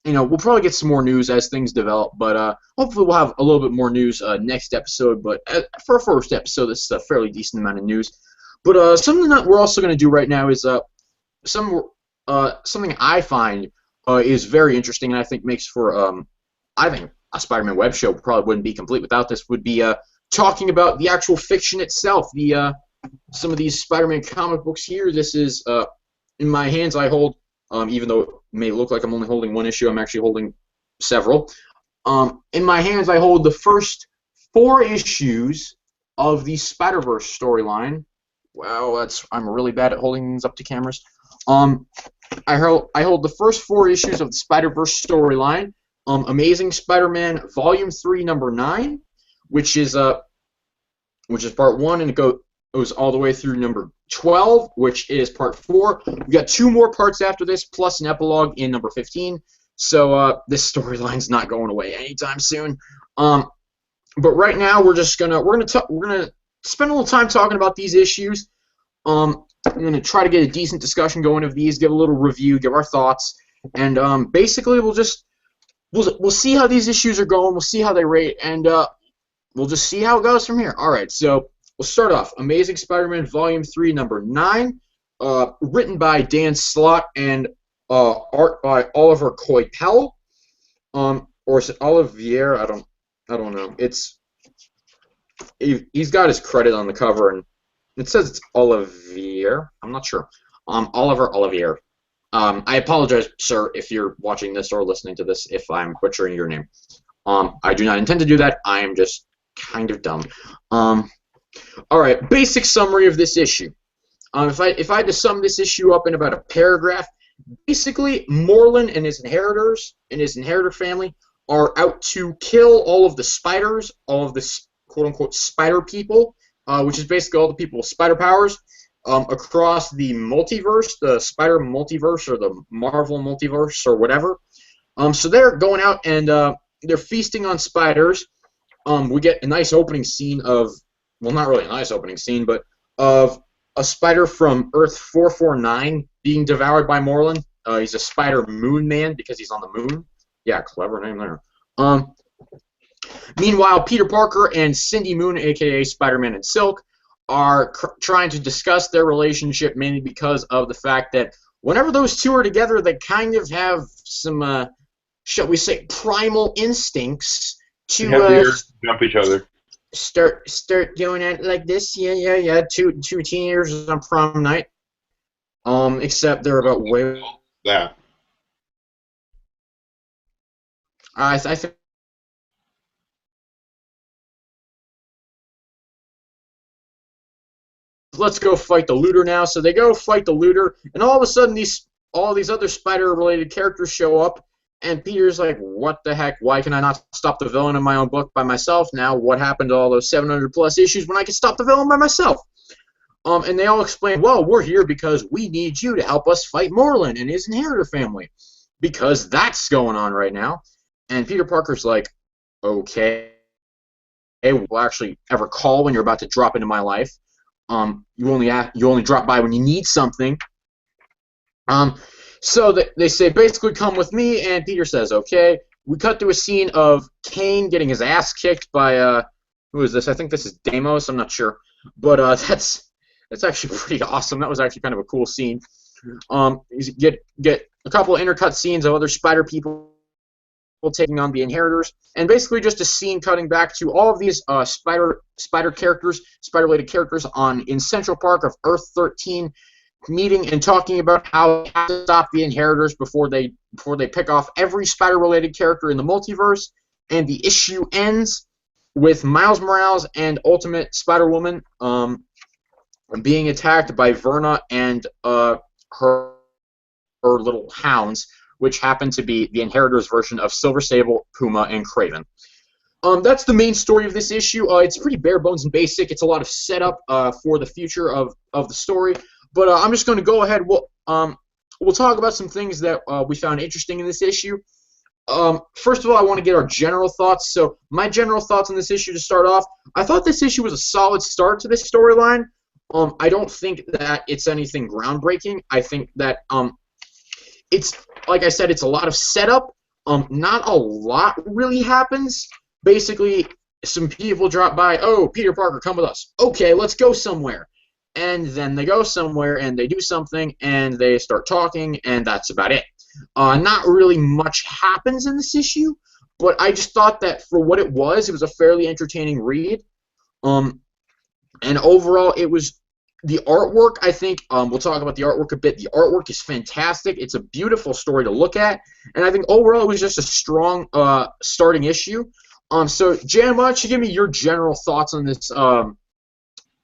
A: we'll probably get some more news as things develop, but hopefully we'll have a little bit more news next episode. But for our first episode, this is a fairly decent amount of news. But something that we're also going to do right now is something I find is very interesting, and I think makes for I think a Spider-Man web show probably wouldn't be complete without this. Would be talking about the actual fiction itself. Some of these Spider-Man comic books here. This is in my hands. I hold. Even though it may look like I'm only holding one issue, I'm actually holding several. In my hands, I hold the first 4 issues of the Spider-Verse storyline. Wow, I'm really bad at holding things up to cameras. I hold the first 4 issues of the Spider-Verse storyline. Amazing Spider-Man Volume 3, Number 9, which is Part 1, and it goes all the way through Number 12, which is Part 4. We got 2 more parts after this, plus an epilogue in Number 15. So this storyline's not going away anytime soon. But right now we're gonna spend a little time talking about these issues. I'm gonna try to get a decent discussion going of these, give a little review, give our thoughts, and basically we'll see how these issues are going. We'll see how they rate, and we'll just see how it goes from here. All right, so we'll start off. Amazing Spider-Man Volume 3, Number 9, written by Dan Slott and art by Oliver Coipel. Or is it Olivier? I don't know. He's got his credit on the cover, and it says it's Olivier. I'm not sure. Oliver Olivier. I apologize, sir, if you're watching this or listening to this, if I'm butchering your name. I do not intend to do that. I am just kind of dumb. All right, basic summary of this issue. If I had to sum this issue up in about a paragraph, basically Morlun and his inheritors and his inheritor family are out to kill all of the spiders, all of the quote-unquote spider people, which is basically all the people with spider powers, across the multiverse, the Spider multiverse or the Marvel multiverse or whatever. So they're going out and they're feasting on spiders. We get a nice opening scene of, well, not really a nice opening scene, but of a spider from Earth 449 being devoured by Morlun. He's a spider moon man because he's on the moon. Yeah, clever name there. Meanwhile, Peter Parker and Cindy Moon, a.k.a. Spider-Man and Silk, are trying to discuss their relationship mainly because of the fact that whenever those two are together, they kind of have some, shall we say, primal instincts to
B: jump each other.
A: Start doing it like this. Yeah. Two teenagers on prom night. Except they're about way
B: that.
A: I think. Let's go fight the looter now. So they go fight the looter, and all of a sudden all these other spider-related characters show up, and Peter's like, what the heck? Why can I not stop the villain in my own book by myself? Now, what happened to all those 700-plus issues when I can stop the villain by myself? And they all explain, well, we're here because we need you to help us fight Morlun and his inheritor family, because that's going on right now. And Peter Parker's like, okay, we'll actually ever call when you're about to drop into my life. You only drop by when you need something. So they say, basically, come with me, and Peter says, okay. We cut to a scene of Kane getting his ass kicked by, who is this? I think this is Deimos, I'm not sure. But that's actually pretty awesome. That was actually kind of a cool scene. You get a couple of intercut scenes of other spider people taking on the inheritors, and basically just a scene cutting back to all of these spider characters, spider-related characters in Central Park of Earth 13, meeting and talking about how they have to stop the inheritors before they pick off every spider-related character in the multiverse. And the issue ends with Miles Morales and Ultimate Spider-Woman being attacked by Verna and her little hounds, which happen to be the Inheritors version of Silver Sable, Puma, and Kraven. That's the main story of this issue. It's pretty bare bones and basic. It's a lot of setup for the future of the story. But I'm just going to go ahead. We'll talk about some things that we found interesting in this issue. First of all, I want to get our general thoughts. So my general thoughts on this issue to start off, I thought this issue was a solid start to this storyline. I don't think that it's anything groundbreaking. I think that it's, like I said, it's a lot of setup. Not a lot really happens. Basically, some people drop by. Oh, Peter Parker, come with us. Okay, let's go somewhere. And then they go somewhere, and they do something, and they start talking, and that's about it. Not really much happens in this issue, but I just thought that for what it was a fairly entertaining read. And overall, it was the artwork, I think, we'll talk about the artwork a bit. The artwork is fantastic. It's a beautiful story to look at. And I think overall it was just a strong starting issue. So, Jan, why don't you give me your general thoughts on this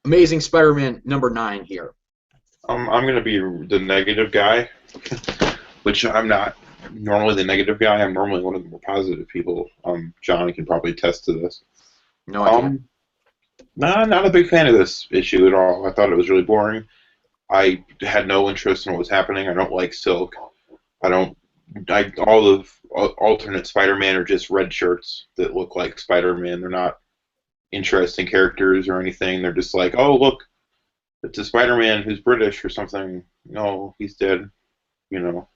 A: Amazing Spider-Man number 9 here?
B: I'm going to be the negative guy, which I'm not normally the negative guy. I'm normally one of the more positive people. John can probably attest to this.
A: No idea.
B: Nah, not a big fan of this issue at all. I thought it was really boring. I had no interest in what was happening. I don't like Silk. All the alternate Spider-Man are just red shirts that look like Spider-Man. They're not interesting characters or anything. They're just like, oh, look, it's a Spider-Man who's British or something. No, he's dead. You know,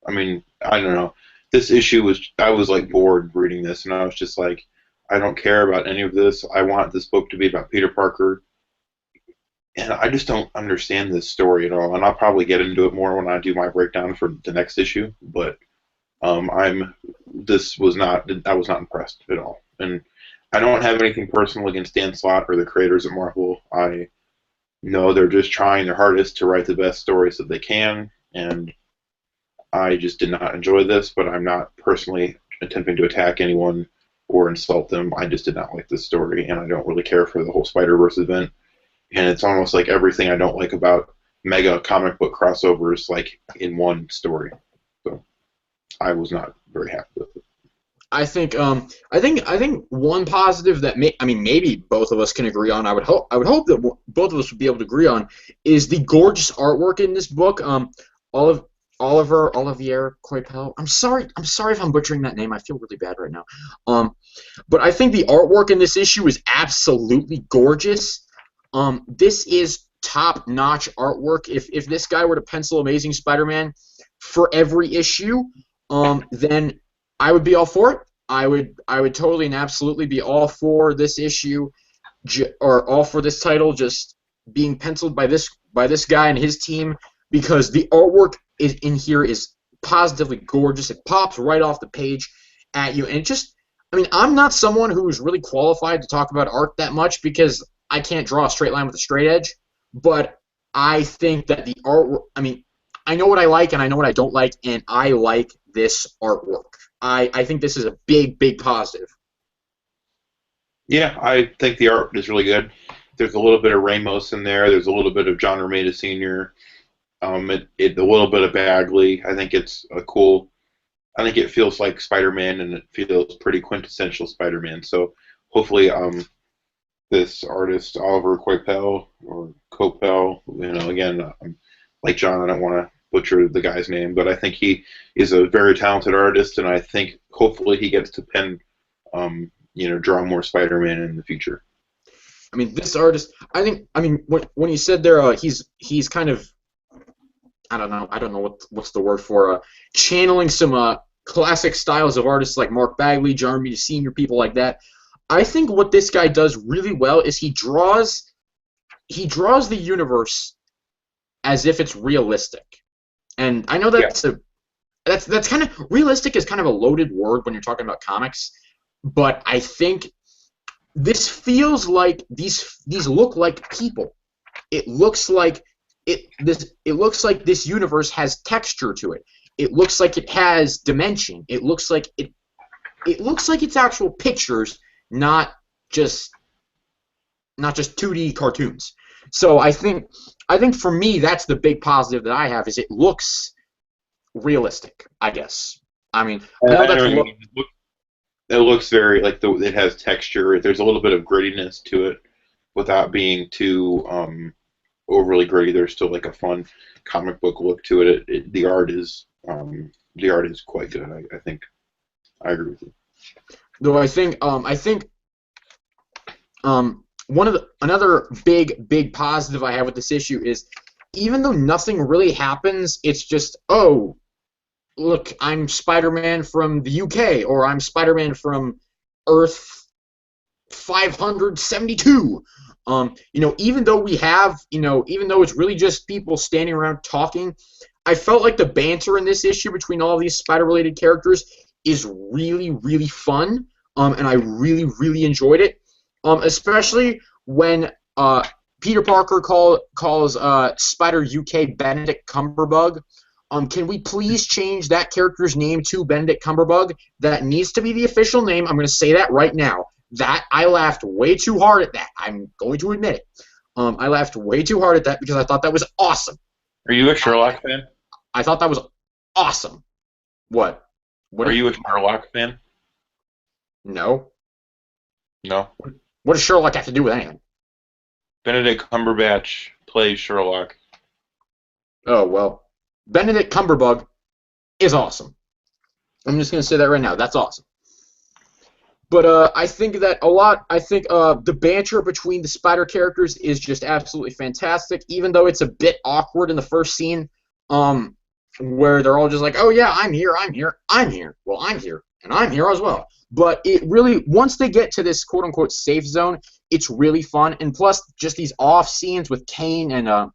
B: I mean, I don't know. This issue was, I was like bored reading this, and I was just like, I don't care about any of this. I want this book to be about Peter Parker, and I just don't understand this story at all. And I'll probably get into it more when I do my breakdown for the next issue. But this was not, I was not impressed at all. And I don't have anything personal against Dan Slott or the creators at Marvel. I know they're just trying their hardest to write the best stories that they can, and I just did not enjoy this, but I'm not personally attempting to attack anyone or insult them. I just did not like this story, and I don't really care for the whole Spider-Verse event. And it's almost like everything I don't like about mega comic book crossovers, like in one story. So I was not very happy with it.
A: I think one positive that maybe both of us can agree on. I would hope that both of us would be able to agree on is the gorgeous artwork in this book. Olivier Coipel. I'm sorry if I'm butchering that name. I feel really bad right now. But I think the artwork in this issue is absolutely gorgeous. This is top-notch artwork. If this guy were to pencil Amazing Spider-Man for every issue, then I would be all for it. I would totally and absolutely be all for this issue, or all for this title just being penciled by this guy and his team, because the artwork in here is positively gorgeous. It pops right off the page at you, and it just, I'm not someone who's really qualified to talk about art that much because I can't draw a straight line with a straight edge, but I think that the artwork, I know what I like and I know what I don't like, and I like this artwork. I think this is a big, big positive.
B: Yeah, I think the art is really good. There's a little bit of Ramos in there. There's a little bit of John Romita Sr. A little bit of Bagley. I think it's cool. I think it feels like Spider-Man, and it feels pretty quintessential Spider-Man. So hopefully, this artist Oliver Coipel or Coipel, again, like John, I don't want to butcher the guy's name, but I think he is a very talented artist, and I think hopefully he gets to pen, draw more Spider-Man in the future.
A: This artist, when you said there, he's kind of, I don't know what's the word for, channeling some classic styles of artists like Mark Bagley, John Romita Sr., people like that. I think what this guy does really well is he draws the universe as if it's realistic. And I know that's kind of, realistic is kind of a loaded word when you're talking about comics, but I think this feels like these look like people. It looks like this universe has texture to it. It looks like it has dimension. It looks like it's actual pictures, not just 2D cartoons. So I think for me that's the big positive that I have, is it looks realistic, I guess. I know
B: it looks very like it has texture. There's a little bit of grittiness to it without being too overly gritty. There's still like a fun comic book look to it. The art is quite good. I think I agree with you.
A: Though I think another big positive I have with this issue is, even though nothing really happens, it's just, oh, look, I'm Spider-Man from the UK, or I'm Spider-Man from Earth 572. Even though it's really just people standing around talking, I felt like the banter in this issue between all these Spider-related characters is really, really fun, and I really, really enjoyed it. Especially when Peter Parker calls Spider UK Benedict Cumberbug. Can we please change that character's name to Benedict Cumberbug? That needs to be the official name. I'm going to say that right now. That I laughed way too hard at that. I'm going to admit it. I laughed way too hard at that because I thought that was awesome.
B: Are you a Sherlock fan?
A: I thought that was awesome. What?
B: Are you a Sherlock fan?
A: No.
B: No.
A: What does Sherlock have to do with anything?
B: Benedict Cumberbatch plays Sherlock.
A: Oh, well. Benedict Cumberbug is awesome. I'm just going to say that right now. That's awesome. But I think that a lot. I think the banter between the Spider characters is just absolutely fantastic. Even though it's a bit awkward in the first scene, where they're all just like, "Oh yeah, I'm here, I'm here, I'm here. Well, I'm here, and I'm here as well." But it really, once they get to this quote unquote safe zone, it's really fun. And plus, just these off scenes with Kane and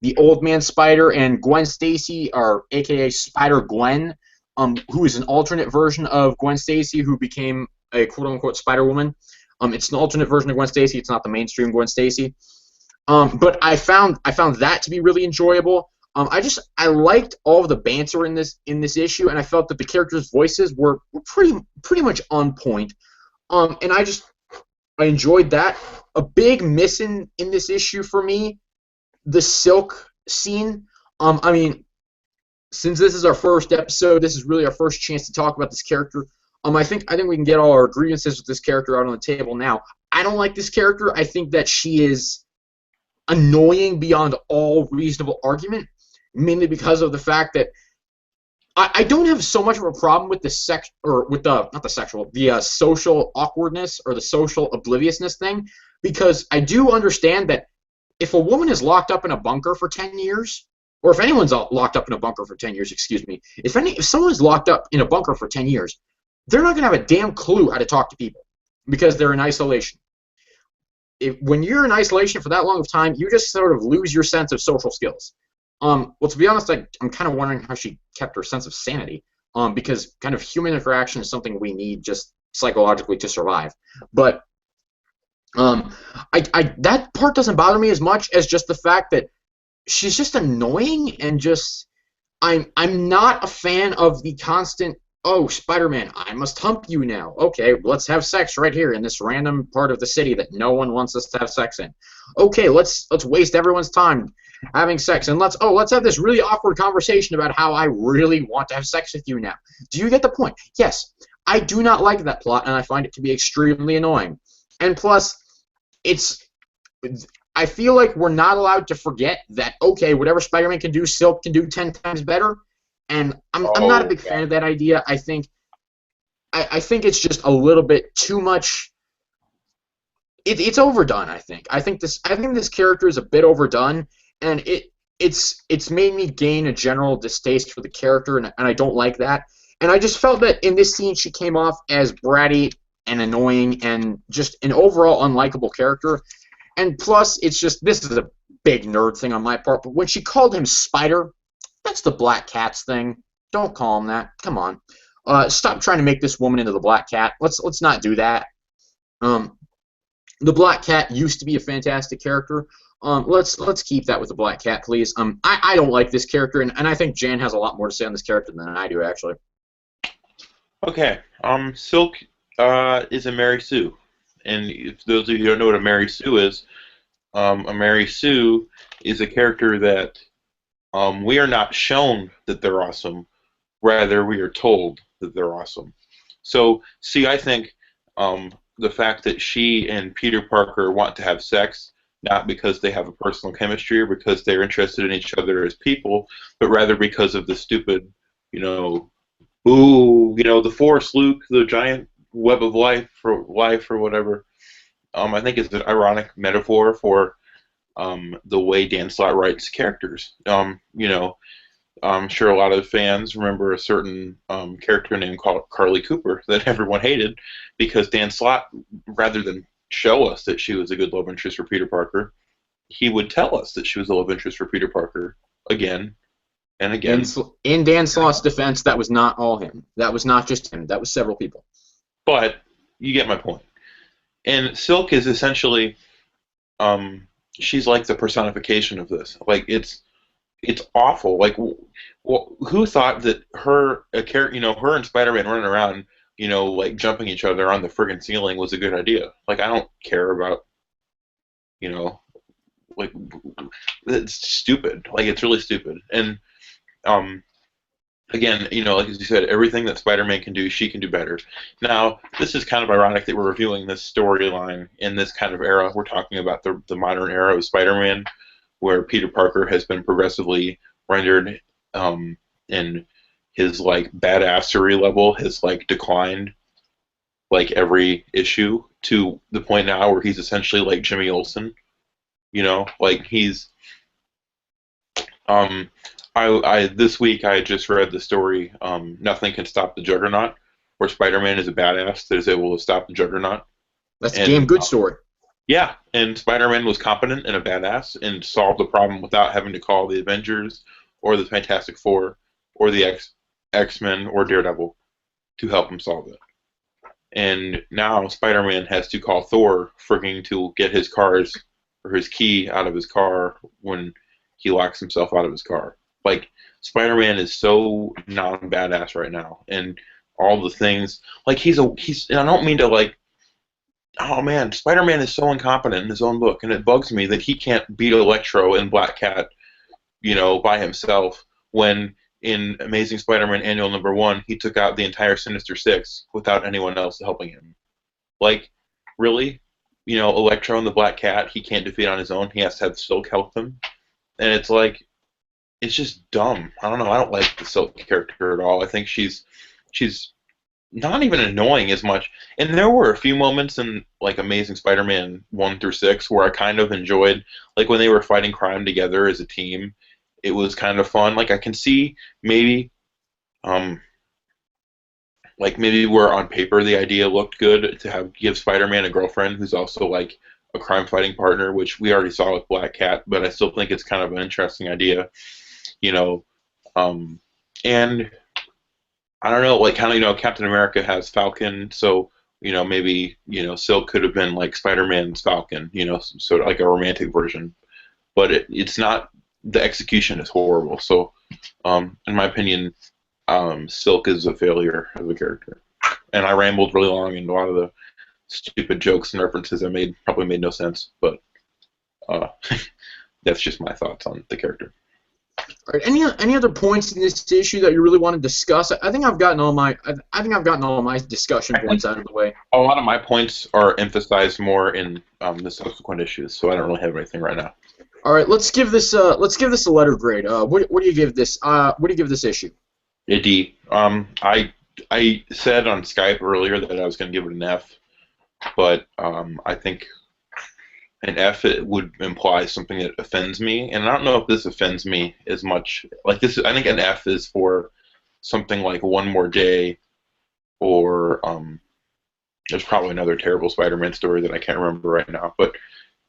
A: the old man Spider and Gwen Stacy, or AKA Spider Gwen, who is an alternate version of Gwen Stacy, who became a quote-unquote Spider-Woman. It's an alternate version of Gwen Stacy. It's not the mainstream Gwen Stacy. But I found that to be really enjoyable. I liked all of the banter in this issue, and I felt that the characters' voices were pretty much on point. And I enjoyed that. A big missing in this issue for me, the Silk scene. I mean, since this is our first episode, this is really our first chance to talk about this character. I think we can get all our grievances with this character out on the table now. I don't like this character. I think that she is annoying beyond all reasonable argument, mainly because of the fact that I don't have so much of a problem with the social awkwardness or the social obliviousness thing, because I do understand that if a woman is locked up in a bunker for 10 years, or if anyone's locked up in a bunker for 10 years, excuse me, if someone's locked up in a bunker for 10 years, they're not going to have a damn clue how to talk to people because they're in isolation. When you're in isolation for that long of time, you just sort of lose your sense of social skills. Well, to be honest, I'm kind of wondering how she kept her sense of sanity, because kind of human interaction is something we need just psychologically to survive. But that part doesn't bother me as much as just the fact that she's just annoying, and just I'm not a fan of the constant, "Oh, Spider-Man, I must hump you now. Okay, let's have sex right here in this random part of the city that no one wants us to have sex in. Okay, let's waste everyone's time having sex, and let's have this really awkward conversation about how I really want to have sex with you now." Do you get the point? Yes, I do not like that plot, and I find it to be extremely annoying. And plus, I feel like we're not allowed to forget that, okay, whatever Spider-Man can do, Silk can do 10 times better. And I'm not a big fan of that idea. I think it's just a little bit too much. It's overdone. I think this character is a bit overdone, and it's made me gain a general distaste for the character, and I don't like that. And I just felt that in this scene she came off as bratty and annoying and just an overall unlikable character. And plus, this is a big nerd thing on my part, but when she called him Spider, that's the Black Cat's thing. Don't call him that. Come on. Stop trying to make this woman into the Black Cat. Let's not do that. The Black Cat used to be a fantastic character. Let's keep that with the Black Cat, please. I don't like this character, and I think Jan has a lot more to say on this character than I do, actually.
B: Okay. Silk is a Mary Sue. And if those of you who don't know what a Mary Sue is, a Mary Sue is a character that we are not shown that they're awesome. Rather, we are told that they're awesome. So, see, I think the fact that she and Peter Parker want to have sex, not because they have a personal chemistry or because they're interested in each other as people, but rather because of the stupid, the Force, Luke, the giant web of life or whatever. I think it's an ironic metaphor for the way Dan Slott writes characters. I'm sure a lot of fans remember a certain character named Carly Cooper that everyone hated because Dan Slott, rather than show us that she was a good love interest for Peter Parker, he would tell us that she was a love interest for Peter Parker again and again.
A: In Dan Slott's defense, that was not all him. That was not just him. That was several people.
B: But you get my point. And Silk is essentially, she's like the personification of this. Like, it's awful. Like, who thought that her and Spider-Man running around, like jumping each other on the friggin' ceiling was a good idea? Like, I don't care about, like, it's stupid. Like, it's really stupid. And, again, like as you said, everything that Spider-Man can do, she can do better. Now, this is kind of ironic that we're reviewing this storyline in this kind of era. We're talking about the modern era of Spider-Man, where Peter Parker has been progressively rendered, and his, like, badassery level has, like, declined. like every issue to the point now where he's essentially like Jimmy Olsen. You know, like he's um I this week I just read the story Nothing Can Stop the Juggernaut, where Spider-Man is a badass that is able to stop the Juggernaut.
A: That's a damn
B: And
A: good story.
B: yeah, and Spider-Man was competent and a badass and solved the problem without having to call the Avengers or the Fantastic Four or the X-Men or Daredevil to help him solve it. And now Spider-Man has to call Thor frigging to get his cars or his key out of his car when he locks himself out of his car. Like Spider-Man is so non-badass right now, and all the things like he's. And I don't mean to like. Oh man, Spider-Man is so incompetent in his own book, and it bugs me that he can't beat Electro and Black Cat, you know, by himself. When in Amazing Spider-Man Annual #1, he took out the entire Sinister Six without anyone else helping him. Like, really? You know, Electro and the Black Cat, he can't defeat on his own. He has to have Silk help him. And it's like, it's just dumb. I don't know. I don't like the Silk character at all. I think she's not even annoying as much. And there were a few moments in like Amazing Spider-Man 1 through 6 where I kind of enjoyed, like when they were fighting crime together as a team. It was kind of fun. Like I can see maybe, like maybe where on paper the idea looked good to give Spider-Man a girlfriend who's also like a crime fighting partner, which we already saw with Black Cat. But I still think it's kind of an interesting idea, you know. And I don't know, like kind of, you know, Captain America has Falcon, so you know maybe Silk could have been like Spider-Man's Falcon, you know, sort of like a romantic version. But it's not. The execution is horrible. So, in my opinion, Silk is a failure as a character. And I rambled really long, and a lot of the stupid jokes and references I made probably made no sense. But that's just my thoughts on the character.
A: All right. Any other points in this issue that you really want to discuss? I think I've gotten all my discussion points out of the way.
B: A lot of my points are emphasized more in the subsequent issues, so I don't really have anything right now.
A: All right, let's give this a letter grade. What do you give this? What do you give this issue?
B: A D. I said on Skype earlier that I was going to give it an F, but I think an F it would imply something that offends me, and I don't know if this offends me as much. Like this, I think an F is for something like One More Day, or there's probably another terrible Spider-Man story that I can't remember right now, but.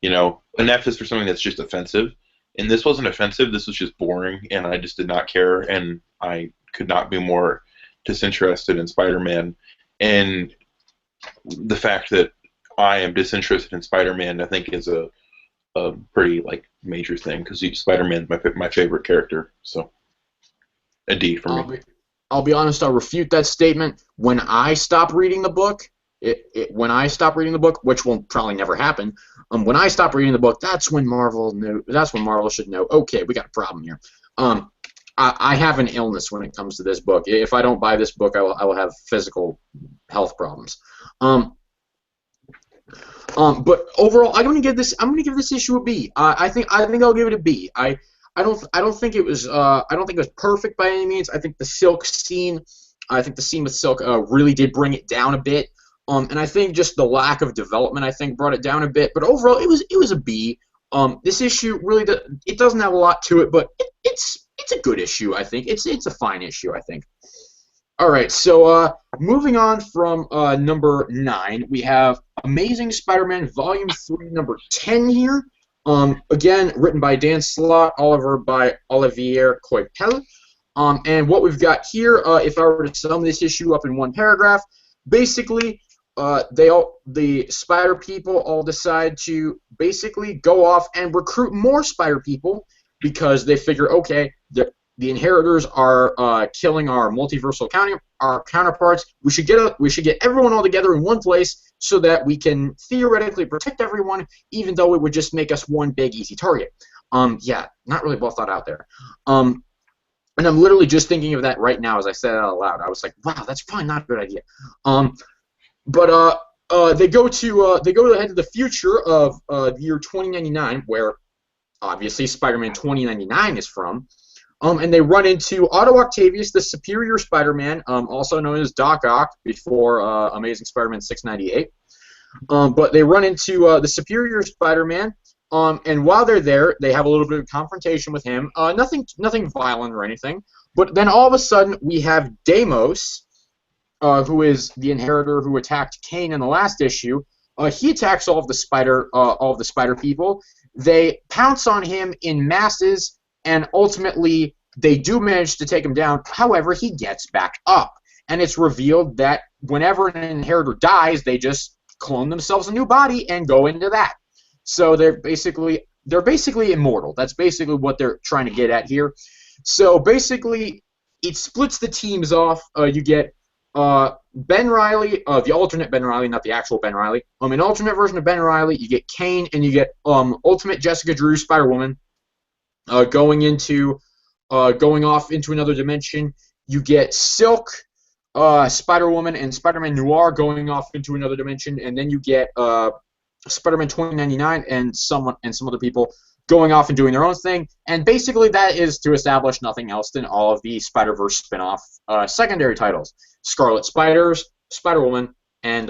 B: You know, an F is for something that's just offensive. And this wasn't offensive, this was just boring, and I just did not care, and I could not be more disinterested in Spider-Man. And the fact that I am disinterested in Spider-Man, I think, is a pretty, like, major thing, because Spider-Man's my favorite character. So, a D for me.
A: I'll be honest, I'll refute that statement. When I stop reading the book, which will probably never happen, when I stop reading the book, that's when Marvel should know. Okay, we got a problem here. I have an illness when it comes to this book. If I don't buy this book, I will have physical health problems. But overall, I'm gonna give this issue a B. I think I'll give it a B. I don't think it was perfect by any means. I think the scene with Silk really did bring it down a bit. And I think just the lack of development, I think, brought it down a bit. But overall, it was a B. This issue really it doesn't have a lot to it, but it's a good issue. I think it's a fine issue. I think. All right, so moving on from number 9, we have Amazing Spider-Man Volume 3, number 10 here. Again, written by Dan Slott, Oliver by Olivier Coipel. And what we've got here, if I were to sum this issue up in one paragraph, basically. The Spider people all decide to basically go off and recruit more Spider people because they figure, okay, the inheritors are killing our multiversal counterparts. We should get everyone all together in one place so that we can theoretically protect everyone, even though it would just make us one big easy target. Yeah, not really well thought out there. And I'm literally just thinking of that right now as I said it out loud. I was like, wow, that's probably not a good idea. But they go to the future of the year 2099, where obviously Spider-Man 2099 is from. And they run into Otto Octavius, the Superior Spider-Man, also known as Doc Ock before Amazing Spider-Man 698. But they run into the Superior Spider-Man, and while they're there, they have a little bit of confrontation with him. Nothing violent or anything. But then all of a sudden, we have Deimos, who is the inheritor who attacked Kane in the last issue. He attacks all of the spider people. They pounce on him in masses, and ultimately they do manage to take him down. However, he gets back up, and it's revealed that whenever an inheritor dies, they just clone themselves a new body and go into that. So they're basically immortal. That's basically what they're trying to get at here. So basically, it splits the teams off. You get Ben Reilly, the alternate Ben Reilly, not the actual Ben Reilly. An alternate version of Ben Reilly. You get Kane, and you get Ultimate Jessica Drew, Spider-Woman, going off into another dimension. You get Silk, Spider-Woman, and Spider-Man Noir going off into another dimension, and then you get Spider-Man 2099 and some other people going off and doing their own thing. And basically, that is to establish nothing else than all of the Spider-Verse spin-off secondary titles: Scarlet Spiders, Spider-Woman, and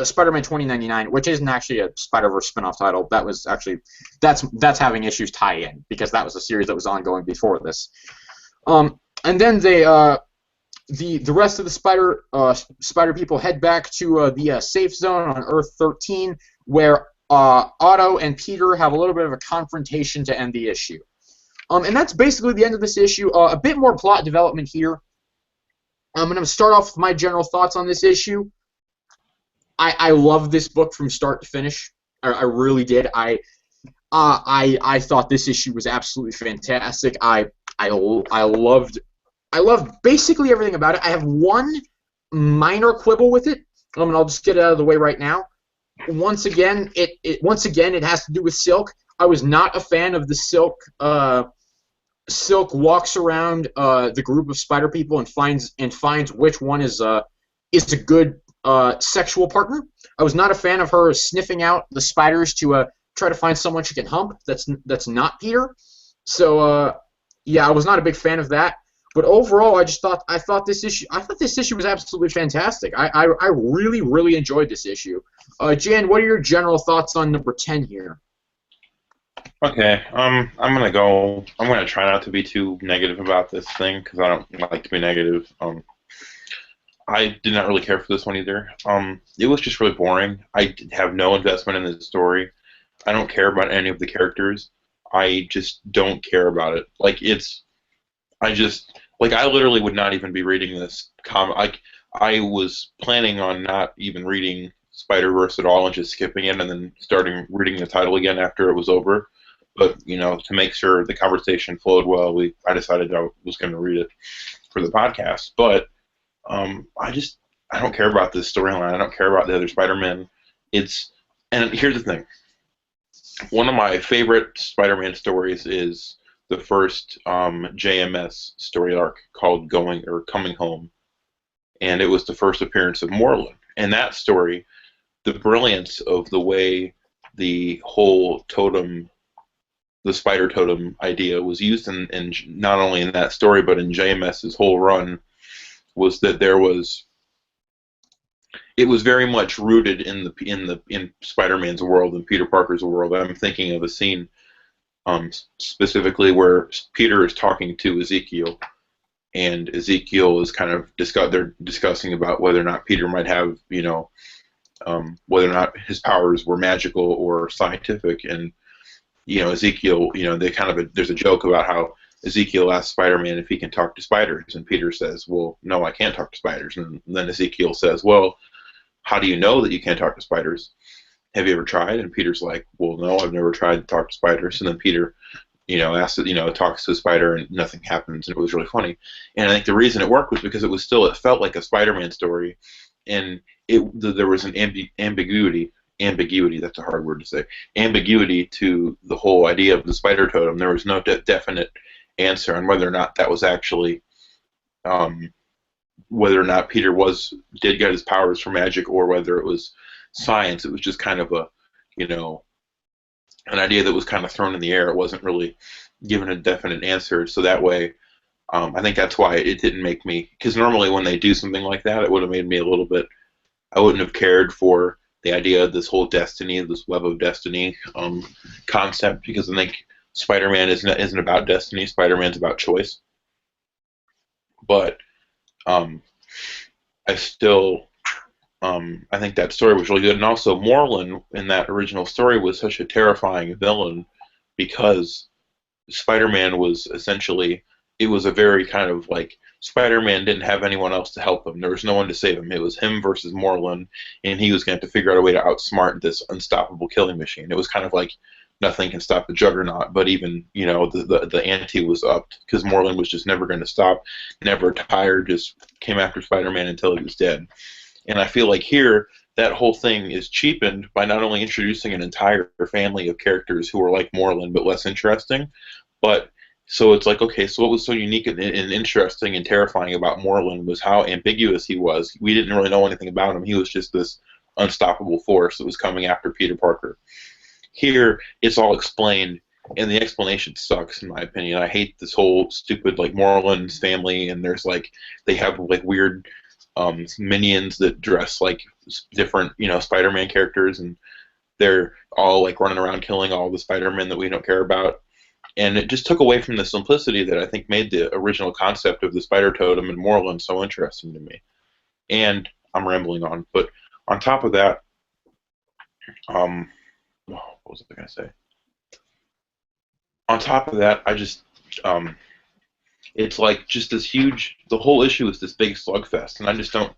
A: Spider-Man 2099, which isn't actually a Spider-Verse spin-off title. That was actually that's having issues tie in because that was a series that was ongoing before this. And then they the rest of the spider people head back to the safe zone on Earth 13, where Otto and Peter have a little bit of a confrontation to end the issue. And that's basically the end of this issue. A bit more plot development here. I'm going to start off with my general thoughts on this issue. I love this book from start to finish. I really did. I thought this issue was absolutely fantastic. I loved basically everything about it. I have one minor quibble with it, and I'll just get it out of the way right now. Once again, it has to do with Silk. I was not a fan of the Silk. Silk walks around the group of spider people and finds which one is a good sexual partner. I was not a fan of her sniffing out the spiders to try to find someone she can hump. That's not Peter. So yeah, I was not a big fan of that. But overall, I thought this issue was absolutely fantastic. I really, really enjoyed this issue. Jan, what are your general thoughts on number 10 here?
B: Okay, I'm gonna try not to be too negative about this thing because I don't like to be negative. I did not really care for this one either. It was just really boring. I have no investment in the story. I don't care about any of the characters. I just don't care about it. I literally would not even be reading this comic. I was planning on not even reading Spider-Verse at all and just skipping it and then starting reading the title again after it was over. But, to make sure the conversation flowed well, I decided I was going to read it for the podcast. But I don't care about this storyline. I don't care about the other Spider-Man. And here's the thing. One of my favorite Spider-Man stories is the first JMS story arc called Coming Home, and it was the first appearance of Moreland. And that story, the brilliance of the way the whole totem, the spider totem idea was used in not only in that story but in JMS's whole run, was that it was very much rooted in Spider-Man's world and Peter Parker's world. I'm thinking of a scene specifically where Peter is talking to Ezekiel, and Ezekiel is kind of they're discussing about whether or not Peter might have, whether or not his powers were magical or scientific, and Ezekiel, there's a joke about how Ezekiel asks Spider-Man if he can talk to spiders, and Peter says, "Well, no, I can't talk to spiders." And then Ezekiel says, "Well, how do you know that you can't talk to spiders? Have you ever tried?" And Peter's like, "Well, no, I've never tried to talk to spiders." And then Peter, talks to the spider and nothing happens, and it was really funny. And I think the reason it worked was because it felt like a Spider-Man story, and there was an ambiguity, that's a hard word to say, ambiguity to the whole idea of the spider totem. There was no definite answer on whether or not that was actually, whether or not Peter did get his powers from magic or whether it was science. It was just kind of an idea that was kind of thrown in the air. It wasn't really given a definite answer. So that way, I think that's why it didn't make me. Because normally when they do something like that, it would have made me a little bit. I wouldn't have cared for the idea of this whole destiny, this web of destiny concept, because I think Spider-Man isn't about destiny. Spider-Man's about choice. But um, I still I think that story was really good, and also Moreland in that original story was such a terrifying villain because Spider-Man was essentially it was a very kind of like Spider-Man didn't have anyone else to help him. There was no one to save him. It was him versus Moreland, and he was going to have to figure out a way to outsmart this unstoppable killing machine. It was kind of like nothing can stop the Juggernaut, but even the ante was upped because Moreland was just never going to stop, never tired, just came after Spider-Man until he was dead. And I feel like here, that whole thing is cheapened by not only introducing an entire family of characters who are like Moreland but less interesting, but so it's like, okay, so what was so unique and interesting and terrifying about Moreland was how ambiguous he was. We didn't really know anything about him. He was just this unstoppable force that was coming after Peter Parker. Here, it's all explained, and the explanation sucks, in my opinion. I hate this whole stupid, like, Moreland's family, and there's, like, they have, like, weird minions that dress like different, Spider-Man characters, and they're all like running around killing all the Spider-Men that we don't care about. And it just took away from the simplicity that I think made the original concept of the Spider Totem and Moreland so interesting to me. And I'm rambling on, but on top of that, what was I going to say? On top of that, I just it's like just this huge. The whole issue is this big slugfest, and I just don't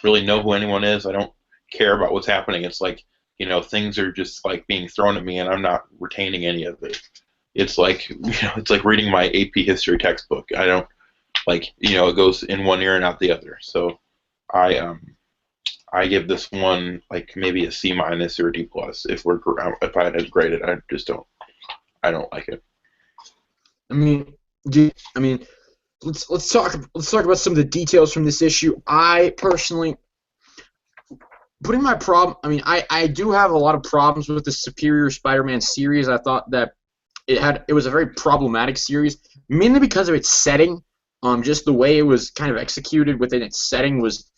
B: really know who anyone is. I don't care about what's happening. It's like things are just like being thrown at me, and I'm not retaining any of it. It's like it's like reading my AP history textbook. I don't it goes in one ear and out the other. So I give this one like maybe a C minus or a D plus if I had to grade it. I don't like it.
A: I mean, let's talk about some of the details from this issue. I personally, putting my problem, I do have a lot of problems with the Superior Spider-Man series. I thought that it was a very problematic series, mainly because of its setting. Just the way it was kind of executed within its setting was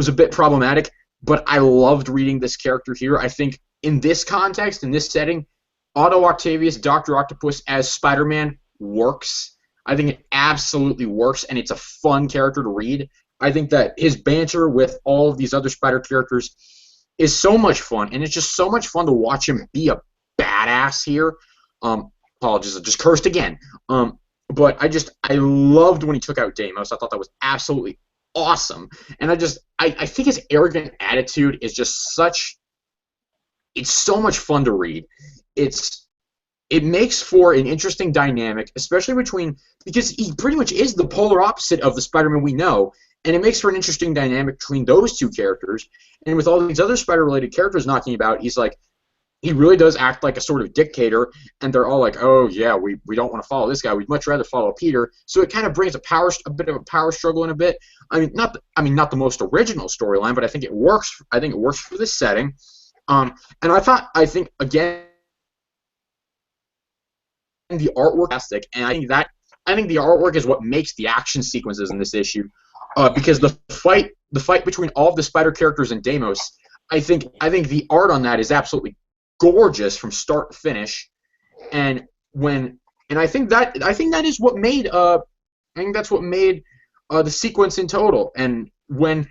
A: a bit problematic. But I loved reading this character here. I think in this context, in this setting, Otto Octavius, Dr. Octopus as Spider-Man works. I think it absolutely works, and it's a fun character to read. I think that his banter with all of these other Spider characters is so much fun, and it's just so much fun to watch him be a badass here. Apologies, I just cursed again. But I loved when he took out Deimos. I thought that was absolutely awesome, and I think his arrogant attitude is just it's so much fun to read. It makes for an interesting dynamic, especially because he pretty much is the polar opposite of the Spider-Man we know, and it makes for an interesting dynamic between those two characters. And with all these other Spider-related characters knocking about, he really does act like a sort of dictator, and they're all like, oh yeah, we don't want to follow this guy. We'd much rather follow Peter. So it kind of brings a bit of a power struggle in a bit. Not the most original storyline, but I think it works. I think it works for this setting. And I think again, the artwork is fantastic, and I think the artwork is what makes the action sequences in this issue. Because the fight between all of the Spider characters and Deimos, I think the art on that is absolutely gorgeous from start to finish, and I think that is what made that's what made the sequence in total. And when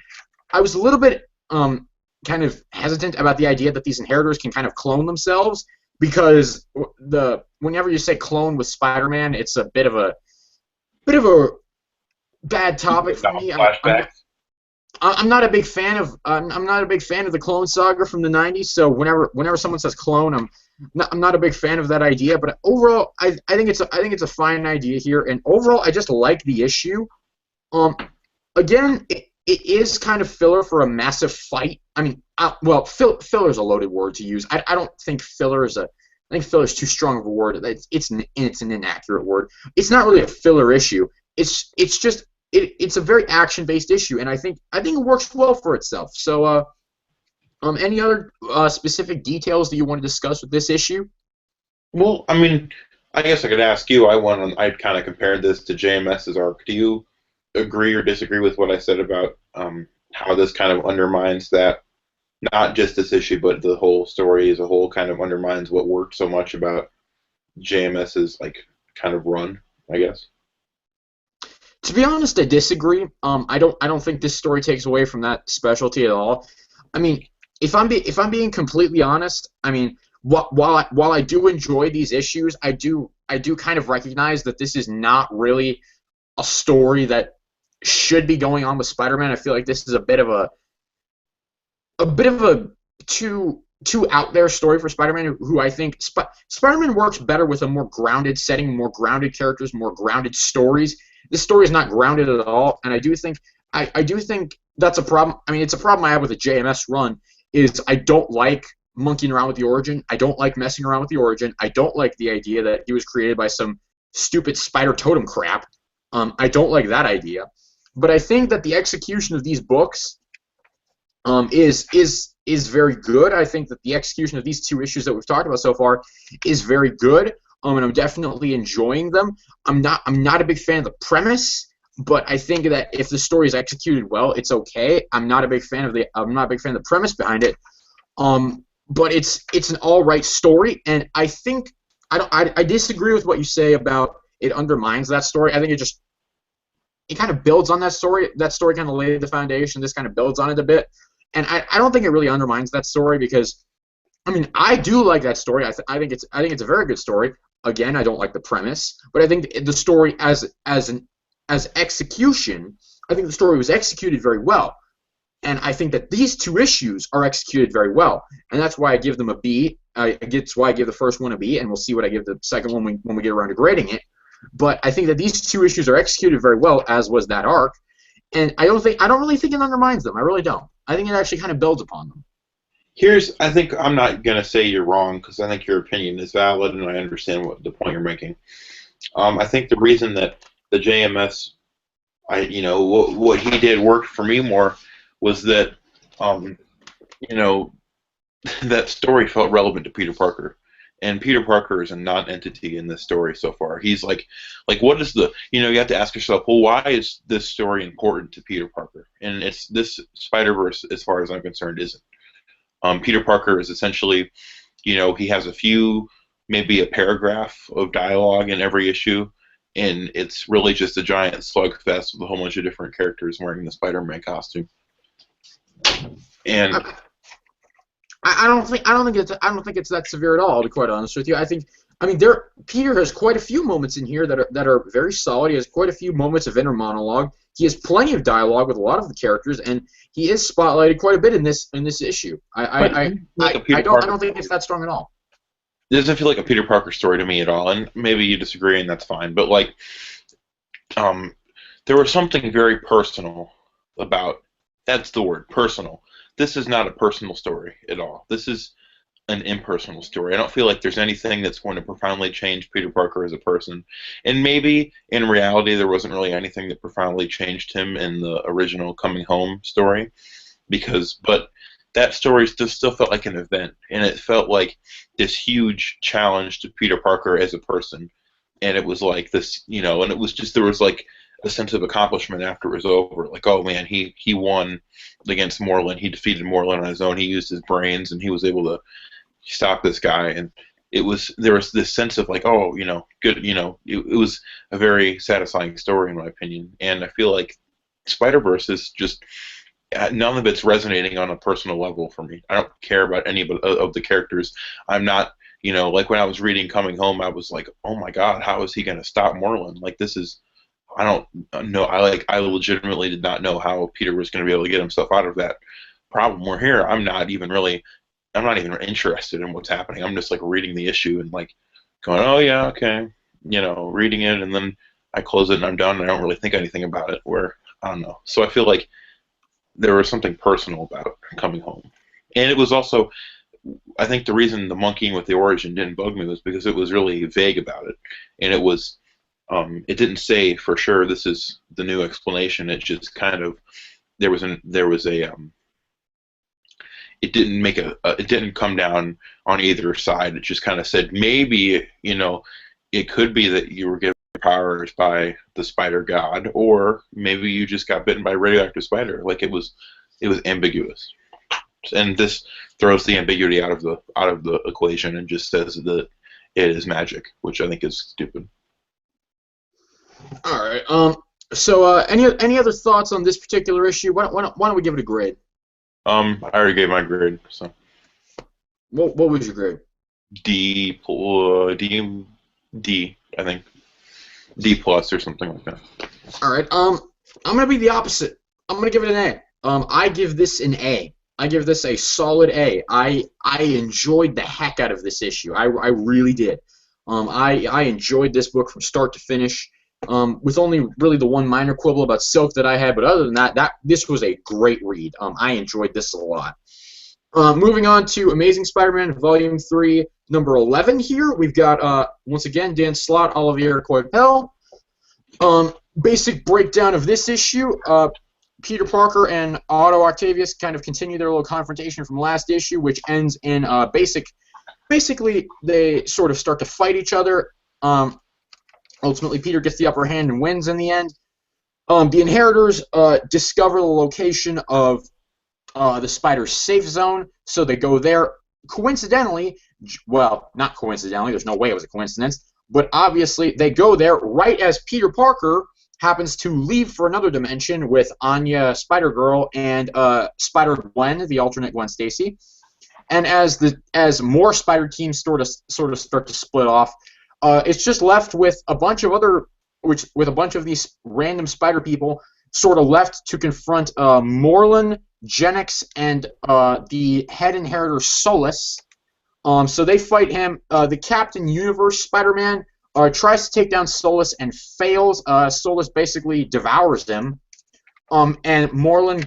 A: I was a little bit kind of hesitant about the idea that these inheritors can kind of clone themselves, because whenever you say clone with Spider-Man, it's a bit of a bad topic for me. I'm not a big fan of the Clone Saga from the '90s. So whenever someone says clone, I'm not a big fan of that idea. But overall, I think it's a fine idea here. And overall, I just like the issue. Again, it is kind of filler for a massive fight. Filler is a loaded word to use. I don't think filler is I think filler is too strong of a word. It's an inaccurate word. It's not really a filler issue. It's just it's a very action-based issue, and I think it works well for itself. So, any other specific details that you want to discuss with this issue?
B: Well, I mean, I guess I could ask you. I'd kind of compared this to JMS's arc. Do you agree or disagree with what I said about how this kind of undermines that, not just this issue, but the whole story as a whole kind of undermines what worked so much about JMS's like kind of run, I guess.
A: To be honest, I disagree. I don't think this story takes away from that specialty at all. I mean, if I'm being completely honest, I mean, while I do enjoy these issues, I do kind of recognize that this is not really a story that should be going on with Spider-Man. I feel like this is a bit of a too out there story for Spider-Man, who I think Spider-Man works better with a more grounded setting, more grounded characters, more grounded stories. This story is not grounded at all, and I do think that's a problem. I mean, it's a problem I have with the JMS run. Is I don't like monkeying around with the origin. I don't like messing around with the origin. I don't like the idea that he was created by some stupid spider totem crap. I don't like that idea. But I think that the execution of these books is very good. I think that the execution of these two issues that we've talked about so far is very good. And I'm definitely enjoying them. I'm not a big fan of the premise, but I think that if the story is executed well, it's okay. I'm not a big fan of the premise behind it. But it's an all right story, and I think I disagree with what you say about it undermines that story. I think it kind of builds on that story. That story kind of laid the foundation. This kind of builds on it a bit. And I don't think it really undermines that story because, I mean, I do like that story. I think it's a very good story. Again, I don't like the premise, but I think the story as execution, I think the story was executed very well. And I think that these two issues are executed very well, and that's why I give them a B. That's why I give the first one a B, and we'll see what I give the second one when we get around to grading it. But I think that these two issues are executed very well, as was that arc. And I don't really think it undermines them. I really don't. I think it actually kind of builds upon them.
B: I think I'm not gonna say you're wrong because I think your opinion is valid and I understand what the point you're making. I think the reason that the JMS, what he did worked for me more was that, um, you know, that story felt relevant to Peter Parker. And Peter Parker is a non-entity in this story so far. He's like what is you have to ask yourself, well, why is this story important to Peter Parker? And it's this Spider-Verse, as far as I'm concerned, isn't. Peter Parker is essentially, he has maybe a paragraph of dialogue in every issue, and it's really just a giant slugfest with a whole bunch of different characters wearing the Spider-Man costume. And
A: I don't think it's that severe at all. To be quite honest with you, Peter has quite a few moments in here that are very solid. He has quite a few moments of inner monologue. He has plenty of dialogue with a lot of the characters, and he is spotlighted quite a bit in this issue. I don't think it's that strong at all.
B: It doesn't feel like a Peter Parker story to me at all, and maybe you disagree, and that's fine. But there was something very personal about. That's the word, personal. This is not a personal story at all. This is an impersonal story. I don't feel like there's anything that's going to profoundly change Peter Parker as a person. And maybe in reality there wasn't really anything that profoundly changed him in the original Coming Home story, but that story still felt like an event, and it felt like this huge challenge to Peter Parker as a person. And it was like this, and it was just, there was like a sense of accomplishment after it was over. Like, oh man, he won against Moreland. He defeated Moreland on his own. He used his brains, and he was able to stop this guy. And there was this sense of like, oh, good, it was a very satisfying story in my opinion. And I feel like Spider-Verse is just, none of it's resonating on a personal level for me. I don't care about any of the characters. I'm not, like when I was reading Coming Home, I was like, oh my God, how is he going to stop Moreland? Like, this is, I don't know. I legitimately did not know how Peter was going to be able to get himself out of that problem. We're here. I'm not even interested in what's happening. I'm just like reading the issue and like going, oh yeah, okay, reading it, and then I close it and I'm done. And I don't really think anything about it. Where I don't know. So I feel like there was something personal about Coming Home, and it was also, I think the reason the monkeying with the origin didn't bug me was because it was really vague about it, and it didn't say for sure this is the new explanation. It just kind of, it it didn't make it didn't come down on either side. It just kind of said maybe, it could be that you were given powers by the spider god, or maybe you just got bitten by a radioactive spider. Like it was ambiguous, and this throws the ambiguity out of the equation and just says that it is magic, which I think is stupid.
A: All right. So, any other thoughts on this particular issue? Why don't we give it a grade?
B: I already gave my grade, so
A: What was your grade?
B: D, D, I think D plus or something like that.
A: All right. I'm gonna be the opposite. I'm gonna give it an A. I give this an A. I give this a solid A. I enjoyed the heck out of this issue. I really did. I enjoyed this book from start to finish. With only really the one minor quibble about Silk that I had, but other than that, this was a great read. I enjoyed this a lot. Moving on to Amazing Spider-Man Volume 3, number 11 here. We've got, once again, Dan Slott, Olivier Coipel. Basic breakdown of this issue. Peter Parker and Otto Octavius kind of continue their little confrontation from last issue, which ends in basically they sort of start to fight each other. Ultimately, Peter gets the upper hand and wins in the end. The Inheritors discover the location of the Spider's safe zone, so they go there. Coincidentally, well, not coincidentally, there's no way it was a coincidence, but obviously they go there right as Peter Parker happens to leave for another dimension with Anya, Spider-Girl, and Spider-Gwen, the alternate Gwen Stacy. And as more Spider teams sort of start to split off, it's just left with a bunch of these random Spider people sort of left to confront Morlun, Genix, and the head inheritor Solus. So they fight him. The Captain Universe Spider-Man tries to take down Solus and fails. Solus basically devours him. And Morlun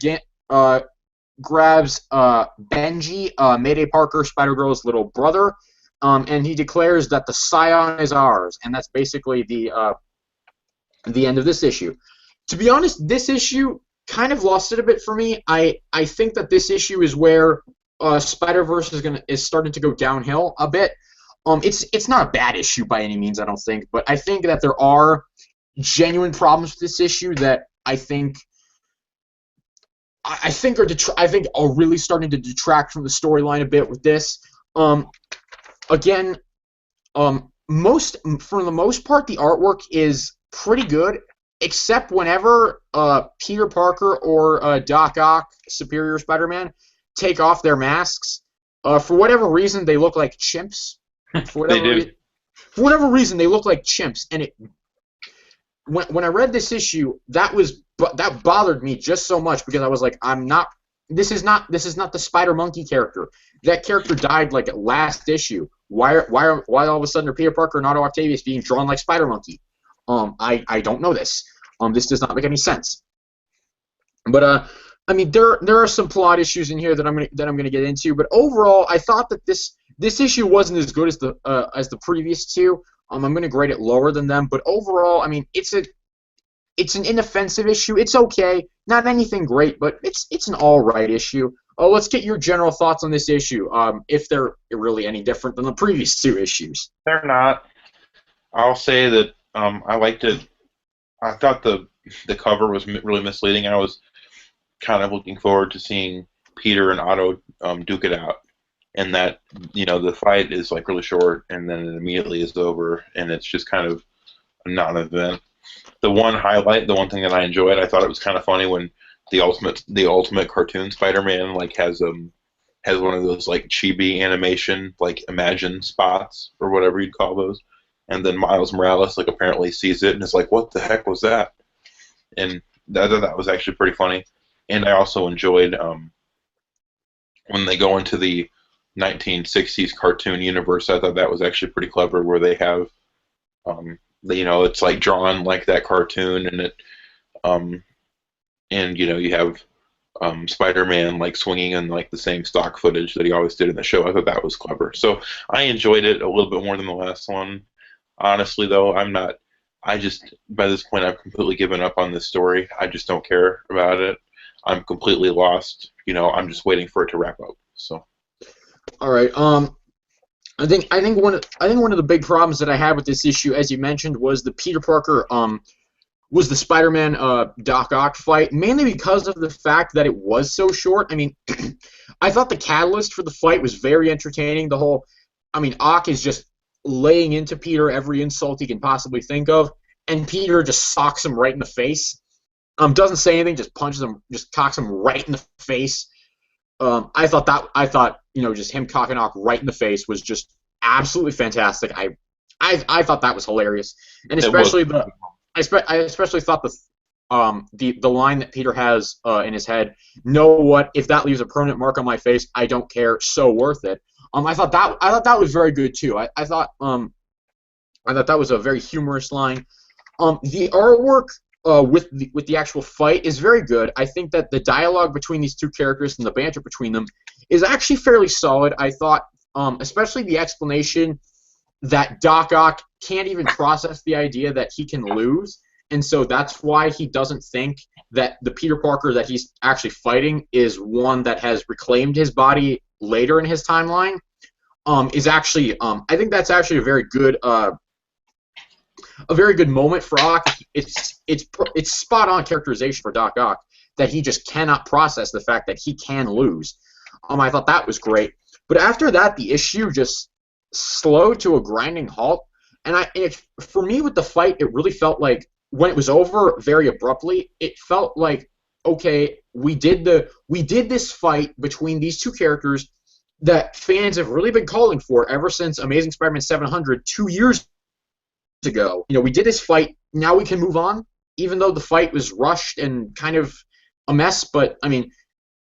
A: grabs Benji, Mayday Parker, Spider-Girl's little brother, and he declares that the Scion is ours. And that's basically the end of this issue. To be honest, this issue kind of lost it a bit for me. I think that this issue is where Spider-Verse is starting to go downhill a bit. It's not a bad issue by any means, I don't think, but I think that there are genuine problems with this issue that I think are really starting to detract from the storyline a bit with this. Again, for the most part, the artwork is pretty good, except whenever Peter Parker or Doc Ock, Superior Spider-Man, take off their masks. For whatever reason, they look like chimps. For whatever reason, they look like chimps. And when I read this issue, that bothered me just so much because I was like, this is not the Spider Monkey character. That character died like last issue. Why all of a sudden are Peter Parker and Otto Octavius being drawn like Spider Monkey? I don't know this. This does not make any sense. But I mean, there are some plot issues in here that I'm gonna get into. But overall, I thought that this issue wasn't as good as the previous two. I'm gonna grade it lower than them. But overall, I mean, it's an inoffensive issue. It's okay, not anything great, but it's an all right issue. Let's get your general thoughts on this issue. If they're really any different than the previous two issues.
B: They're not. I'll say that I liked it. I thought the cover was really misleading. I was kind of looking forward to seeing Peter and Otto duke it out, and that the fight is like really short, and then it immediately is over, and it's just kind of a non-event. The one thing that I enjoyed, I thought it was kind of funny when the ultimate cartoon Spider-Man like has one of those like chibi animation like Imagine spots or whatever you'd call those. And then Miles Morales like apparently sees it and is like, "What the heck was that?" And I thought that was actually pretty funny. And I also enjoyed when they go into the 1960s cartoon universe. I thought that was actually pretty clever, where they have it's like drawn like that cartoon, and you have Spider-Man like swinging in like the same stock footage that he always did in the show. I thought that was clever. So I enjoyed it a little bit more than the last one. Honestly, though, by this point, I've completely given up on this story. I just don't care about it. I'm completely lost. I'm just waiting for it to wrap up. So
A: All right. I think one of the big problems that I had with this issue, as you mentioned, was the Peter Parker was the Spider-Man Doc Ock fight, mainly because of the fact that it was so short. I mean, I thought the catalyst for the fight was very entertaining. Ock is just laying into Peter every insult he can possibly think of, and Peter just socks him right in the face. Doesn't say anything, just punches him, just cocks him right in the face. I thought just him cocking Ock right in the face was just absolutely fantastic. I thought that was hilarious, and
B: it was.
A: especially I especially thought the line that Peter has in his head. Know what? If that leaves a permanent mark on my face, I don't care. So worth it. I thought that was very good too. I thought that was a very humorous line. The artwork with the actual fight is very good. I think that the dialogue between these two characters and the banter between them is actually fairly solid. I thought, especially the explanation that Doc Ock can't even process the idea that he can lose, and so that's why he doesn't think that the Peter Parker that he's actually fighting is one that has reclaimed his body later in his timeline. Is actually I think that's actually a very good moment for Ock. It's spot on characterization for Doc Ock that he just cannot process the fact that he can lose. I thought that was great, but after that, the issue just slowed to a grinding halt. For me with the fight, it really felt like when it was over very abruptly, it felt like, okay, we did this fight between these two characters that fans have really been calling for ever since Amazing Spider-Man 700 2 years ago. We did this fight. Now we can move on, even though the fight was rushed and kind of a mess. But I mean,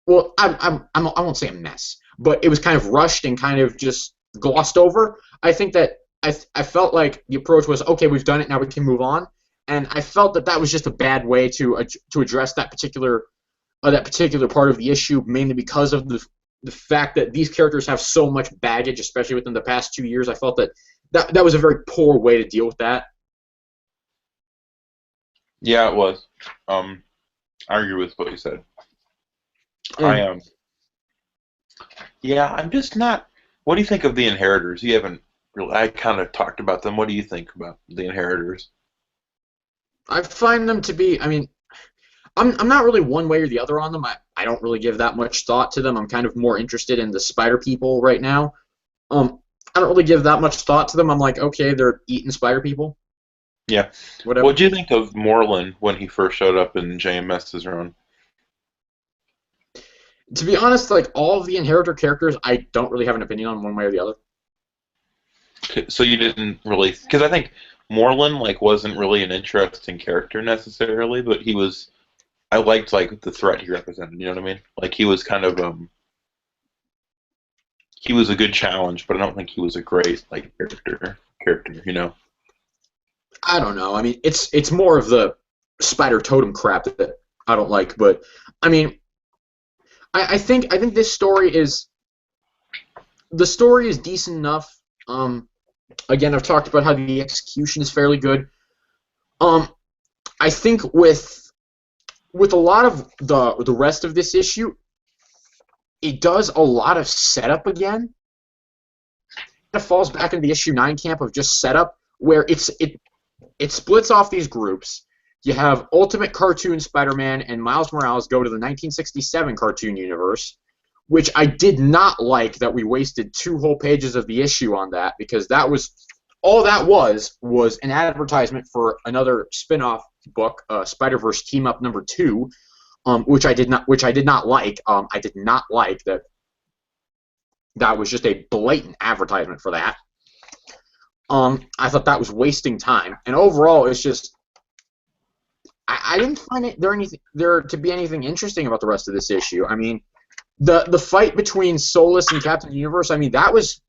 A: well, I won't say a mess, but it was kind of rushed and kind of just glossed over. I think that I felt like the approach was, okay, we've done it. Now we can move on. And I felt that that was just a bad way to address that particular part of the issue, mainly because of the fact that these characters have so much baggage, especially within the past 2 years. I felt that was a very poor way to deal with that.
B: Yeah, it was. I agree with what you said. I
A: And
B: Yeah, I'm just not. What do you think of the Inheritors? You haven't really. I kind of talked about them. What do you think about the Inheritors?
A: I find them to be, I'm not really one way or the other on them. I don't really give that much thought to them. I'm kind of more interested in the Spider People right now. I don't really give that much thought to them. I'm like, okay, they're eating Spider People,
B: Yeah.
A: whatever.
B: What do you think of Moreland when he first showed up in JMS's run?
A: To be honest, like all of the Inheritor characters, I don't really have an opinion on one way or the other.
B: So you didn't really, because I think Moreland wasn't really an interesting character necessarily, but he was. I liked the threat he represented. You know what I mean? He was kind of he was a good challenge, but I don't think he was a great character. You know?
A: I don't know. It's more of the Spider Totem crap that I don't like. But I mean, I think this story is decent enough. Again, I've talked about how the execution is fairly good. Um, I think with a lot of the rest of this issue, it does a lot of setup again. It falls back into the issue 9 camp of just setup, where it splits off these groups. You have Ultimate Cartoon Spider-Man and Miles Morales go to the 1967 cartoon universe, which I did not like that we wasted 2 whole pages of the issue on that, because that was all that was an advertisement for another spin-off book, Spider-Verse Team Up number 2, which I did not like. I did not like that. That was just a blatant advertisement for that. I thought that was wasting time, and overall, it's just I didn't find there to be anything interesting about the rest of this issue. I mean, the fight between Solus and Captain Universe, that was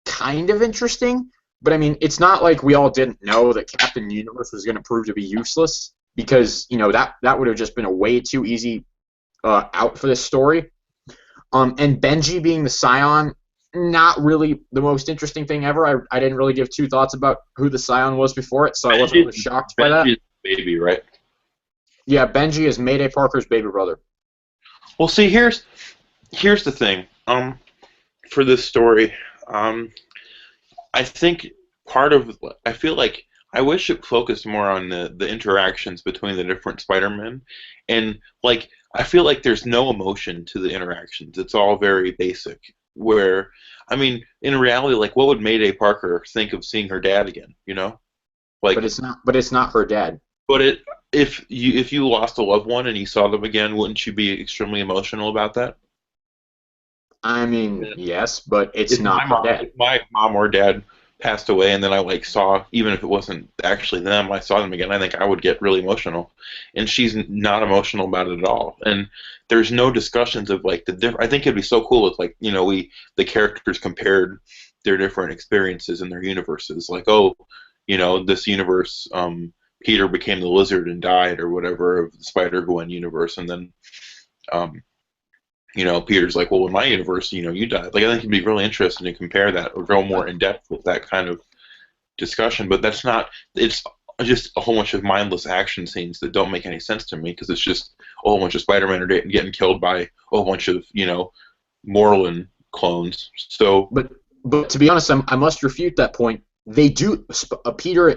A: kind of interesting, but it's not like we all didn't know that Captain Universe was going to prove to be useless, because that would have just been a way too easy out for this story. And Benji being the Scion, not really the most interesting thing ever. I didn't really give 2 thoughts about who the Scion was before it, so I wasn't really shocked by that.
B: Benji's baby, right?
A: Yeah, Benji is Mayday Parker's baby brother.
B: Well, see, here's the thing. for this story, I think I feel like I wish it focused more on the interactions between the different Spider-Men, and like I feel like there's no emotion to the interactions. It's all very basic. Where I mean, in reality, like what would Mayday Parker think of seeing her dad again? You know,
A: But
B: like
A: it's not. But it's not her dad.
B: but it if you lost a loved one and you saw them again, wouldn't you be extremely emotional about that?
A: I mean, yes, but it's
B: if
A: not
B: my
A: her
B: mom
A: dad.
B: if my mom or dad passed away and then I like saw, even if it wasn't actually them, I saw them again, I think I would get really emotional. And she's not emotional about it at all. And there's no discussions of like the different. I think it'd be so cool if like the characters compared their different experiences in their universes. Like, oh, this universe, Peter became the lizard and died or whatever of the Spider Gwen universe, and then um, Peter's like, well, in my universe, you died. Like, I think it'd be really interesting to compare that or go more in depth with that kind of discussion. But that's not. It's just a whole bunch of mindless action scenes that don't make any sense to me because it's just a whole bunch of Spider-Man are getting killed by a whole bunch of Moreland clones. So,
A: But to be honest, I must refute that point. They do. Peter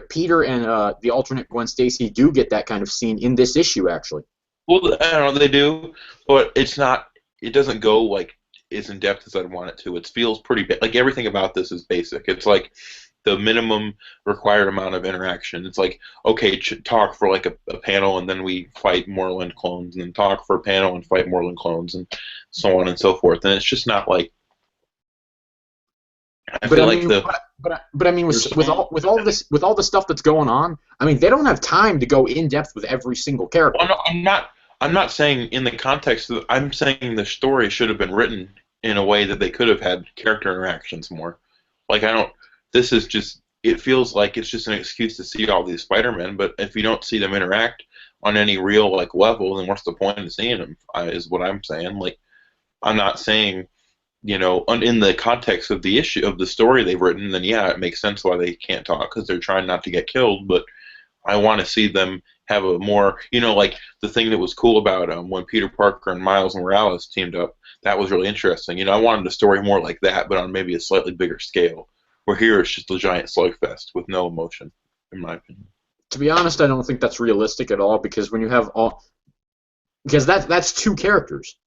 A: and the alternate Gwen Stacy do get that kind of scene in this issue, actually.
B: well, I don't know, they do, but it's not. It doesn't go like as in depth as I'd want it to. It feels pretty like everything about this is basic. It's like the minimum required amount of interaction. It's like, okay, talk for like a panel, and then we fight Moreland clones, and then talk for a panel and fight Moreland clones, and so on and so forth. And it's just not like I
A: But
B: feel
A: I
B: like
A: mean, but I mean, with all the stuff that's going on, I mean, they don't have time to go in depth with every single character.
B: well, no, I'm not saying in the context of. I'm saying the story should have been written in a way that they could have had character interactions more. Like I don't. This is just. It feels like it's just an excuse to see all these Spider-Men, but if you don't see them interact on any real like level, then what's the point of seeing them? Is what I'm saying. Like I'm not saying in the context of the issue of the story they've written, then yeah, it makes sense why they can't talk because they're trying not to get killed. But I want to see them have a more, like the thing that was cool about when Peter Parker and Miles Morales teamed up. That was really interesting. I wanted a story more like that, but on maybe a slightly bigger scale. Where here it's just a giant slugfest with no emotion, in my opinion.
A: To be honest, I don't think that's realistic at all because when you have because that's two characters.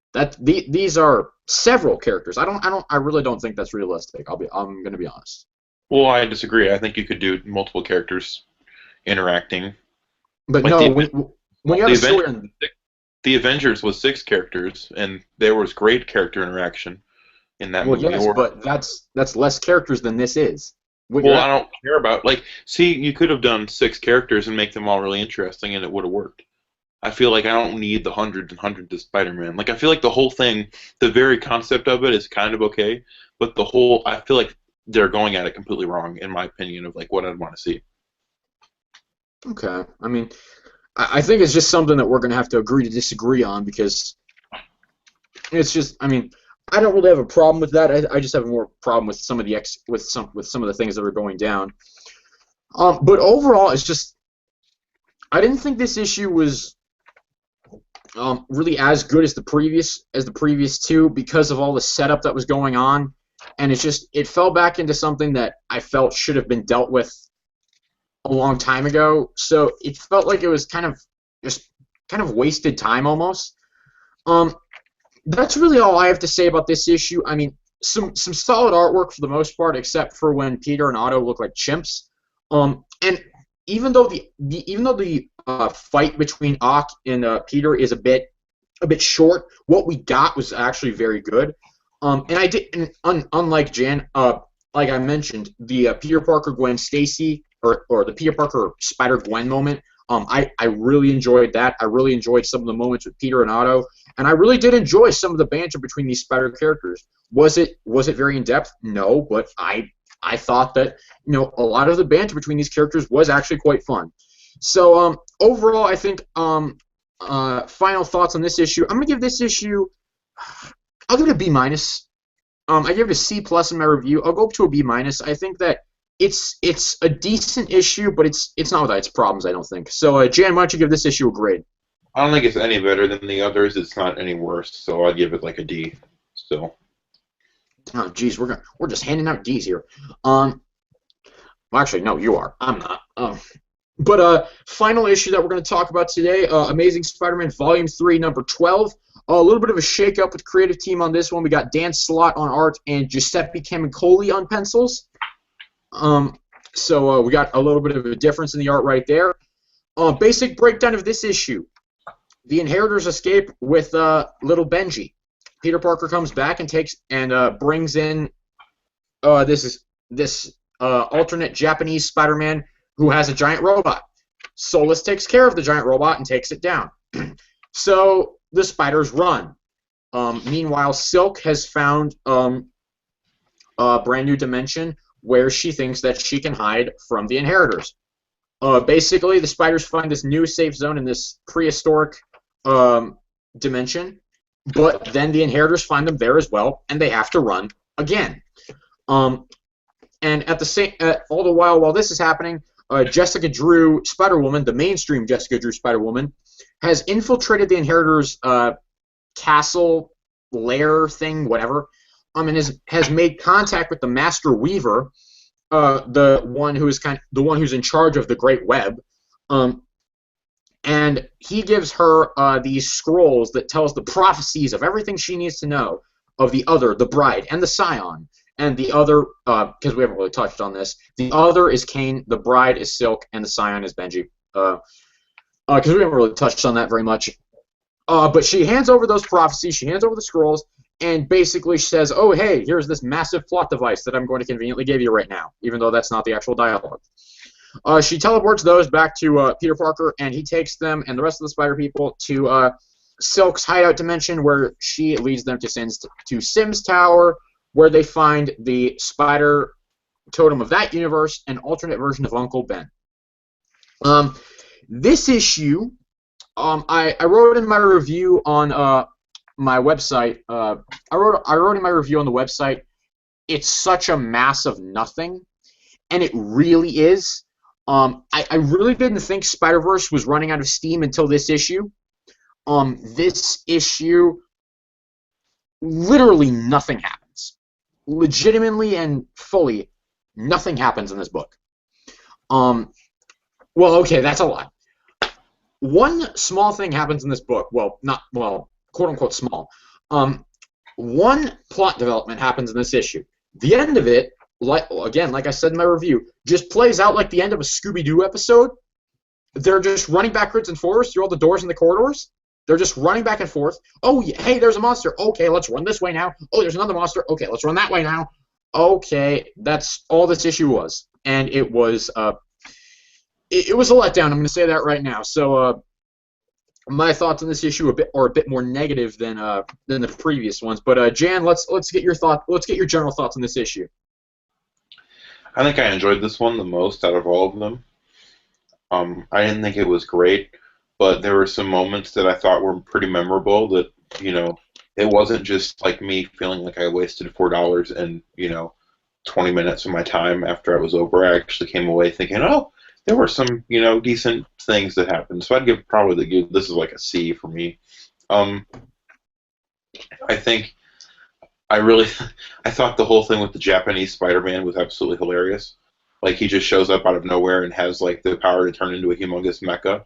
A: These are several characters. I really don't think that's realistic. I'm gonna be honest.
B: Well, I disagree. I think you could do multiple characters interacting.
A: But
B: Like
A: no, when you have a story,
B: the Avengers was 6 characters, and there was great character interaction in that
A: well,
B: movie.
A: yes, but that's less characters than this is.
B: Well, I don't care about see, you could have done 6 characters and make them all really interesting, and it would have worked. I feel like I don't need the hundreds and hundreds of Spider-Man. Like I feel like the whole thing, the very concept of it is kind of okay, but I feel like they're going at it completely wrong, in my opinion, of like what I'd want to see.
A: Okay, I mean, I think it's just something that we're gonna have to agree to disagree on because it's just, I mean, I don't really have a problem with that. I just have more problem with some of some of the things that are going down. But overall, it's just I didn't think this issue was really as good as the previous two because of all the setup that was going on, and it fell back into something that I felt should have been dealt with a long time ago. So it felt like it was kind of wasted time almost. That's really all I have to say about this issue. I mean, some solid artwork for the most part, except for when Peter and Otto look like chimps. And even though the fight between Ock and Peter is a bit short, what we got was actually very good. Unlike Jan, like I mentioned, the Peter Parker Gwen Stacy or the Peter Parker Spider Gwen moment. I really enjoyed that. I really enjoyed some of the moments with Peter and Otto, and I really did enjoy some of the banter between these Spider characters. Was it very in depth? No, but I thought that a lot of the banter between these characters was actually quite fun. So overall, I think final thoughts on this issue. I'm gonna give this issue. I'll give it a B minus. I give it a C plus in my review. I'll go up to a B minus. I think that it's a decent issue, but it's not without its problems, I don't think. So, Jan, why don't you give this issue a grade?
B: I don't think it's any better than the others. It's not any worse, so I'd give it like a D still.
A: Oh, geez, we're just handing out D's here. Um, well, actually, no, you are. I'm not. But final issue that we're going to talk about today, Amazing Spider-Man Volume 3, number 12. A little bit of a shake-up with the creative team on this one. We got Dan Slott on art and Giuseppe Camicoli on pencils. So we got a little bit of a difference in the art right there. Basic breakdown of this issue. The Inheritors escape with little Benji. Peter Parker comes back and brings in this alternate Japanese Spider-Man who has a giant robot. Solus takes care of the giant robot and takes it down. So the spiders run. Meanwhile, Silk has found a brand new dimension where she thinks that she can hide from the Inheritors. Basically, the spiders find this new safe zone in this prehistoric dimension, but then the Inheritors find them there as well, and they have to run again. And at the same, all the while this is happening, Jessica Drew Spider-Woman, the mainstream Jessica Drew Spider-Woman, has infiltrated the Inheritors' castle, lair thing, whatever, and has made contact with the Master Weaver, the one who's in charge of the Great Web, and he gives her these scrolls that tells the prophecies of everything she needs to know of the Other, the Bride, and the Scion. And the Other, because we haven't really touched on this, the Other is Kane, the Bride is Silk, and the Scion is Benji. Because we haven't really touched on that very much. But she hands over those prophecies, she hands over the scrolls, and basically says, oh, hey, here's this massive plot device that I'm going to conveniently give you right now, even though that's not the actual dialogue. She teleports those back to Peter Parker, and he takes them and the rest of the Spider People to Silk's hideout dimension, where she leads them to Sim's Tower, where they find the spider totem of that universe, an alternate version of Uncle Ben. This issue, I wrote in my review on my website. I wrote in my review on the website. It's such a mass of nothing, and it really is. I really didn't think Spider-Verse was running out of steam until this issue. This issue, literally nothing happens. Legitimately and fully, nothing happens in this book. Well, okay, that's a lot. One small thing happens in this book. Well, quote unquote small. One plot development happens in this issue. The end of it, like I said in my review, just plays out like the end of a Scooby-Doo episode. They're just running backwards and forwards through all the doors and the corridors. They're just running back and forth. Oh, hey, there's a monster. Okay, let's run this way now. Oh, there's another monster. Okay, let's run that way now. Okay, that's all this issue was, and it was it was a letdown. I'm going to say that right now. So my thoughts on this issue are a bit more negative than the previous ones. But Jan, let's get your thought. Let's get your general thoughts on this issue.
B: I think I enjoyed this one the most out of all of them. I didn't think it was great, but there were some moments that I thought were pretty memorable. That it wasn't just like me feeling like I wasted $4 and 20 minutes of my time after I was over. I actually came away thinking, oh, there were some decent things that happened. So I'd give this is like a C for me. I think I thought the whole thing with the Japanese Spider-Man was absolutely hilarious. Like, he just shows up out of nowhere and has like the power to turn into a humongous mecha,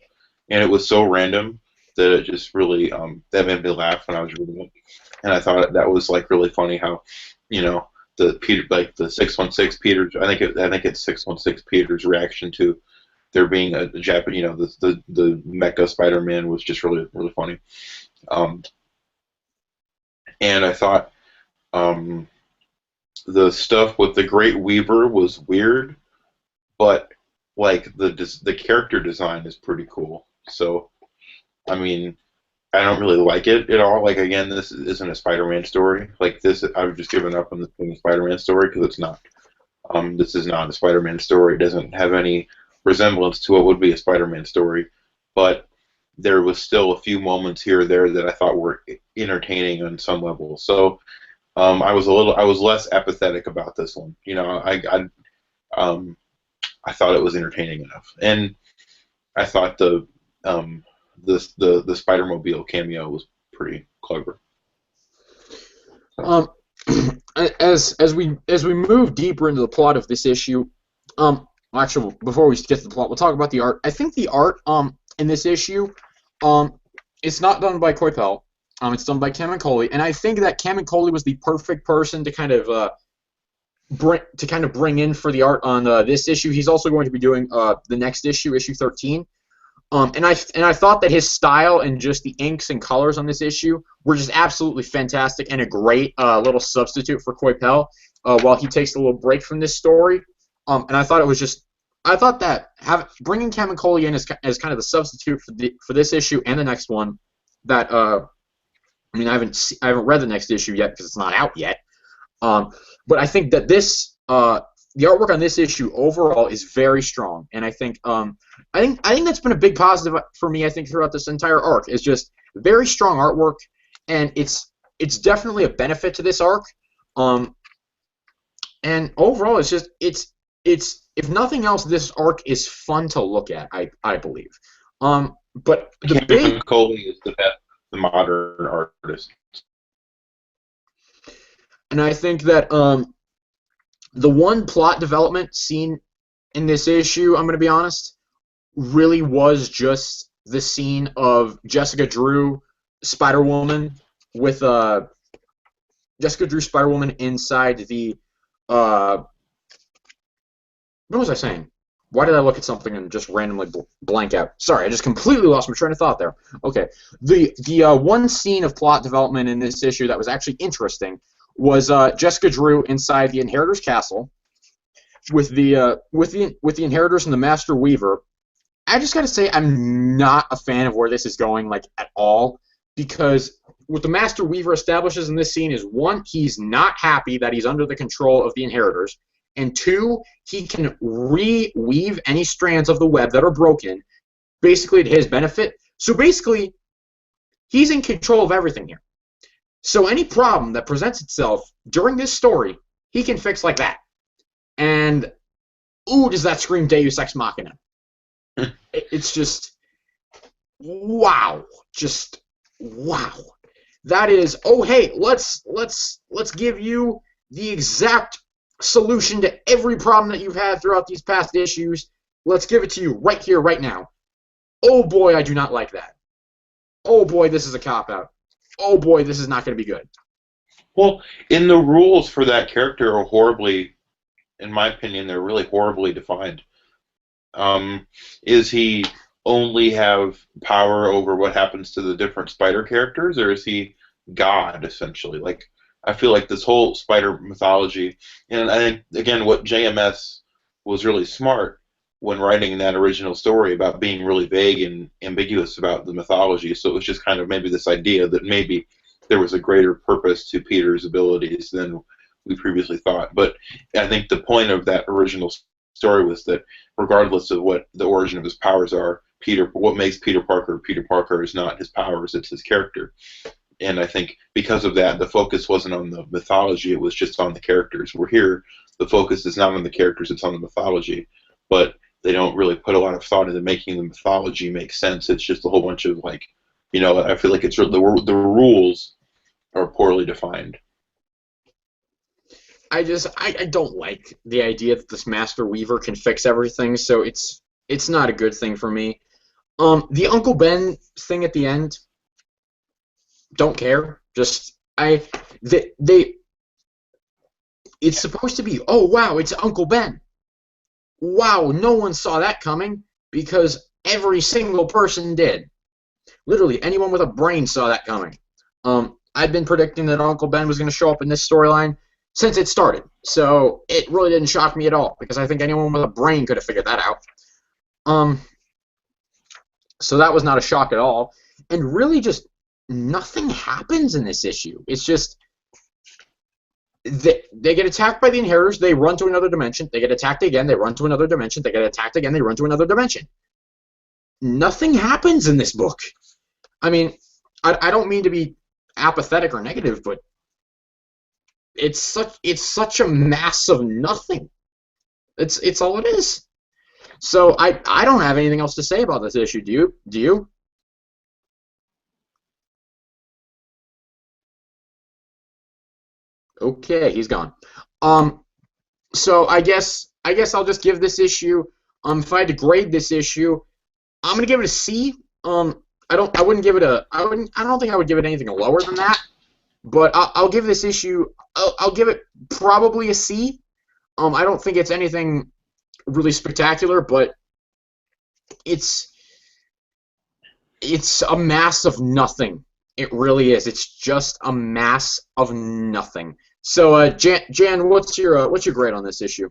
B: and it was so random that it just really that made me laugh when I was reading it. And I thought that was like really funny how the Peter, like the 616 Peter, I think it's 616 Peter's reaction to there being a Japanese, the mecha Spider-Man was just really really funny. And I thought the stuff with the Great Weaver was weird, but like the character design is pretty cool. So I mean, I don't really like it at all. Like, again, this isn't a Spider-Man story. Like this, I've just given up on this being a Spider-Man story because it's not. This is not a Spider-Man story. It doesn't have any resemblance to what would be a Spider-Man story. But there was still a few moments here or there that I thought were entertaining on some level. So I was less apathetic about this one. I thought it was entertaining enough, and I thought the Spider-Mobile cameo was pretty clever.
A: as we move deeper into the plot of this issue, actually, before we get to the plot, we'll talk about the art. I think the art in this issue, um, it's not done by Coipel. It's done by Camuncoli, and I think that Camuncoli was the perfect person to kind of bring in for the art on this issue. He's also going to be doing the next issue, issue 13. And I thought that his style and just the inks and colors on this issue were just absolutely fantastic and a great little substitute for Coipel while he takes a little break from this story. And I thought it was just, I thought that bringing Camuncoli in as kind of the substitute for this issue and the next one, that I mean I haven't read the next issue yet because it's not out yet. But I think that the artwork on this issue overall is very strong, and I think that's been a big positive for me. I think throughout this entire arc is just very strong artwork, and it's definitely a benefit to this arc. And overall, it's if nothing else, this arc is fun to look at. I believe. But the big
B: Coley is the best, the modern artist,
A: and I think that the one plot development scene in this issue, I'm going to be honest, really was just the scene of Jessica Drew, Spider-Woman, with Jessica Drew, Spider-Woman inside the what was I saying? Why did I look at something and just randomly blank out? Sorry, I just completely lost my train of thought there. Okay, the one scene of plot development in this issue that was actually interesting was Jessica Drew inside the Inheritors Castle with the Inheritors and the Master Weaver. I just gotta say I'm not a fan of where this is going, like, at all, because what the Master Weaver establishes in this scene is, one, he's not happy that he's under the control of the Inheritors, and two, he can reweave any strands of the web that are broken, basically to his benefit. So basically, he's in control of everything here. So any problem that presents itself during this story, he can fix like that. And, ooh, does that scream Deus Ex Machina. It's just, wow. Just, wow. That is, oh, hey, let's give you the exact solution to every problem that you've had throughout these past issues. Let's give it to you right here, right now. Oh, boy, I do not like that. Oh, boy, this is a cop-out. Oh boy, this is not going to be good.
B: Well, in the rules for that character are horribly, in my opinion, they're really horribly defined. Is he only have power over what happens to the different Spider characters, or is he God, essentially? Like, I feel like this whole Spider mythology, and I think, again, what JMS was really smart when writing that original story about being really vague and ambiguous about the mythology. So it was just kind of maybe this idea that maybe there was a greater purpose to Peter's abilities than we previously thought. But I think the point of that original story was that regardless of what the origin of his powers are, what makes Peter Parker is not his powers, it's his character. And I think because of that, the focus wasn't on the mythology, it was just on the characters. We're here, the focus is not on the characters, it's on the mythology. But they don't really put a lot of thought into making the mythology make sense. It's just a whole bunch of, like, I feel like it's the rules are poorly defined.
A: I don't like the idea that this Master Weaver can fix everything, so it's not a good thing for me. The Uncle Ben thing at the end, don't care. Just it's supposed to be, oh wow, it's Uncle Ben. Wow, no one saw that coming, because every single person did. Literally, anyone with a brain saw that coming. I've been predicting that Uncle Ben was going to show up in this storyline since it started, so it really didn't shock me at all, because I think anyone with a brain could have figured that out. So that was not a shock at all, and really just nothing happens in this issue. It's just they get attacked by the Inheritors, they run to another dimension, they get attacked again, they run to another dimension, they get attacked again, they run to another dimension. Nothing happens in this book. I mean, I don't mean to be apathetic or negative, but it's such a mass of nothing. It's all it is. So I don't have anything else to say about this issue. Do you? Okay, he's gone. So I guess I'll just give this issue. If I had to grade this issue, I'm gonna give it a C. I wouldn't give it a. I don't think I would give it anything lower than that. But I'll give this issue. I'll give it probably a C. I don't think it's anything really spectacular, but it's it's a mass of nothing. It really is. It's just a mass of nothing. So, Jan, what's your grade on this issue?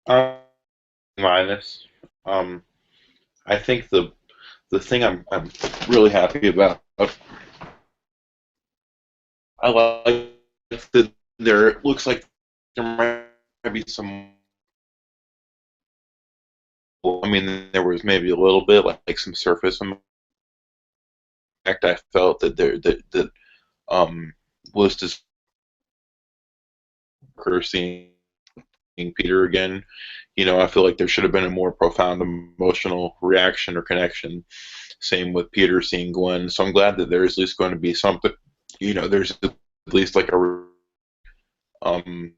B: Um, Minus. Um, I think the thing I'm really happy about. I like that there. It looks like there might be some. I mean, there was maybe a little bit like some surface impact. I felt that that List is seeing Peter again. I feel like there should have been a more profound emotional reaction or connection. Same with Peter seeing Gwen. So I'm glad that there is at least going to be something. There's at least like a. Um,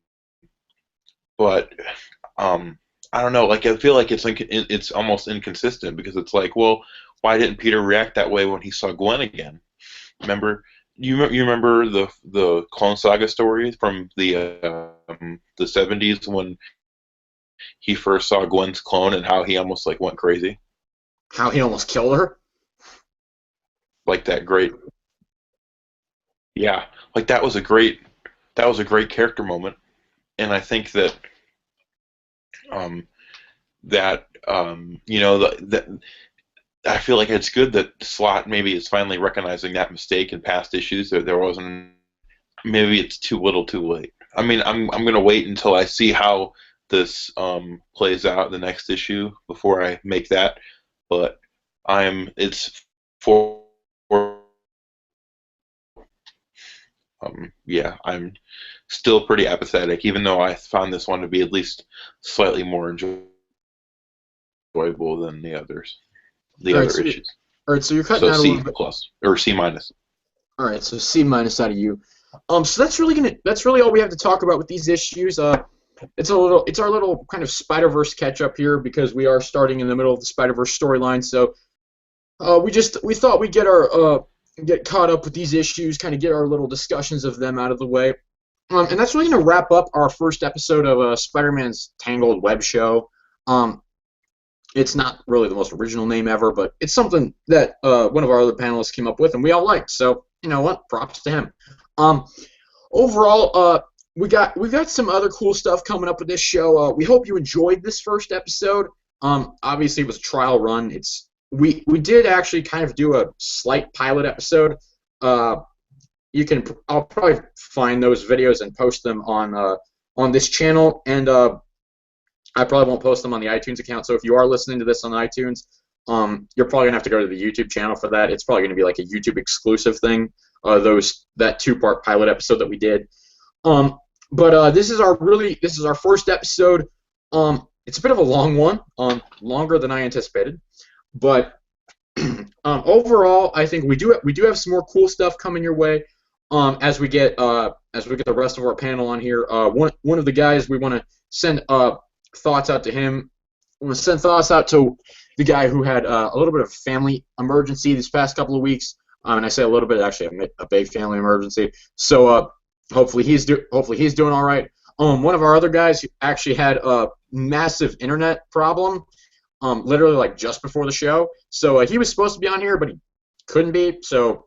B: but I don't know. Like I feel like it's almost inconsistent because it's like, well, why didn't Peter react that way when he saw Gwen again? Remember, you remember the Clone Saga stories from the 70s when he first saw Gwen's clone and how he almost like went crazy,
A: How he almost killed her?
B: like that great, yeah, like that was a great character moment, and I think um, that I feel like it's good that Slot maybe is finally recognizing that mistake in past issues. There wasn't. Maybe it's too little, too late. I mean, I'm gonna wait until I see how this plays out in the next issue before I make that. But it's for yeah, I'm still pretty apathetic, even though I found this one to be at least slightly more enjoyable than the
A: All right,
B: other
A: so
B: issues.
A: all right, so you're cutting
B: So
A: out a little
B: C
A: bit.
B: plus or C minus.
A: All right, so C minus out of you. So that's really all we have to talk about with these issues. It's our little kind of Spider-Verse catch up here because we are starting in the middle of the Spider-Verse storyline. So we thought we'd get caught up with these issues, kind of get our little discussions of them out of the way. And that's really going to wrap up our first episode of Spider-Man's Tangled Web Show. It's not really the most original name ever, but it's something that one of our other panelists came up with, and we all liked. So you know what? Props to him. Um, Overall, we got some other cool stuff coming up with this show. We hope you enjoyed this first episode. Obviously, it was a trial run. We did actually kind of do a slight pilot episode. Uh, I'll probably find those videos and post them on this channel, and I probably won't post them on the iTunes account. So if you are listening to this on iTunes, you're probably gonna have to go to the YouTube channel for that. It's probably gonna be like a YouTube exclusive thing. That two-part pilot episode that we did. But this is our first episode. It's a bit of a long one, longer than I anticipated. But overall, I think we do have some more cool stuff coming your way. As we get the rest of our panel on here, one of the guys we want to send thoughts out to him. We want to send thoughts out to the guy who had a little bit of family emergency these past couple of weeks. And I say a little bit, actually, a big family emergency. So hopefully he's doing all right. One of our other guys actually had a massive internet problem, literally like just before the show. So he was supposed to be on here, but he couldn't be. So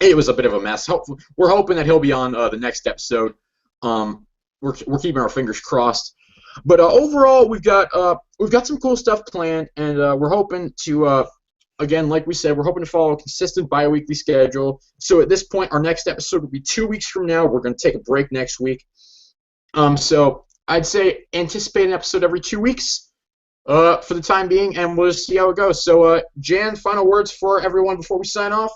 A: it was a bit of a mess. We're hoping that he'll be on the next episode. We're keeping our fingers crossed. But overall, we've got some cool stuff planned, and we're hoping to again, like we said, we're hoping to follow a consistent bi-weekly schedule. So at this point, our next episode will be 2 weeks from now. We're going to take a break next week. So I'd say anticipate an episode every 2 weeks for the time being, and we'll just see how it goes. So, Jan, final words for everyone before we sign off?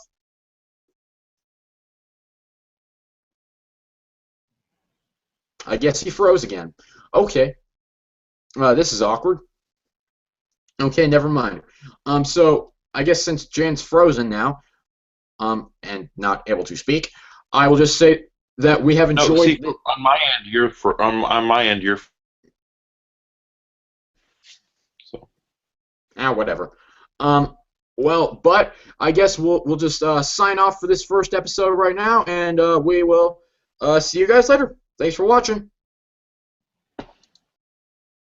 A: I guess he froze again. Okay. This is awkward. Okay, never mind. So I guess since Jan's frozen now, and not able to speak, I will just say that we have
B: No,
A: enjoyed.
B: see, on my end, you're for on my end, you're so.
A: Whatever. Um, well, but I guess we'll just sign off for this first episode right now, and we will see you guys later. Thanks for watching.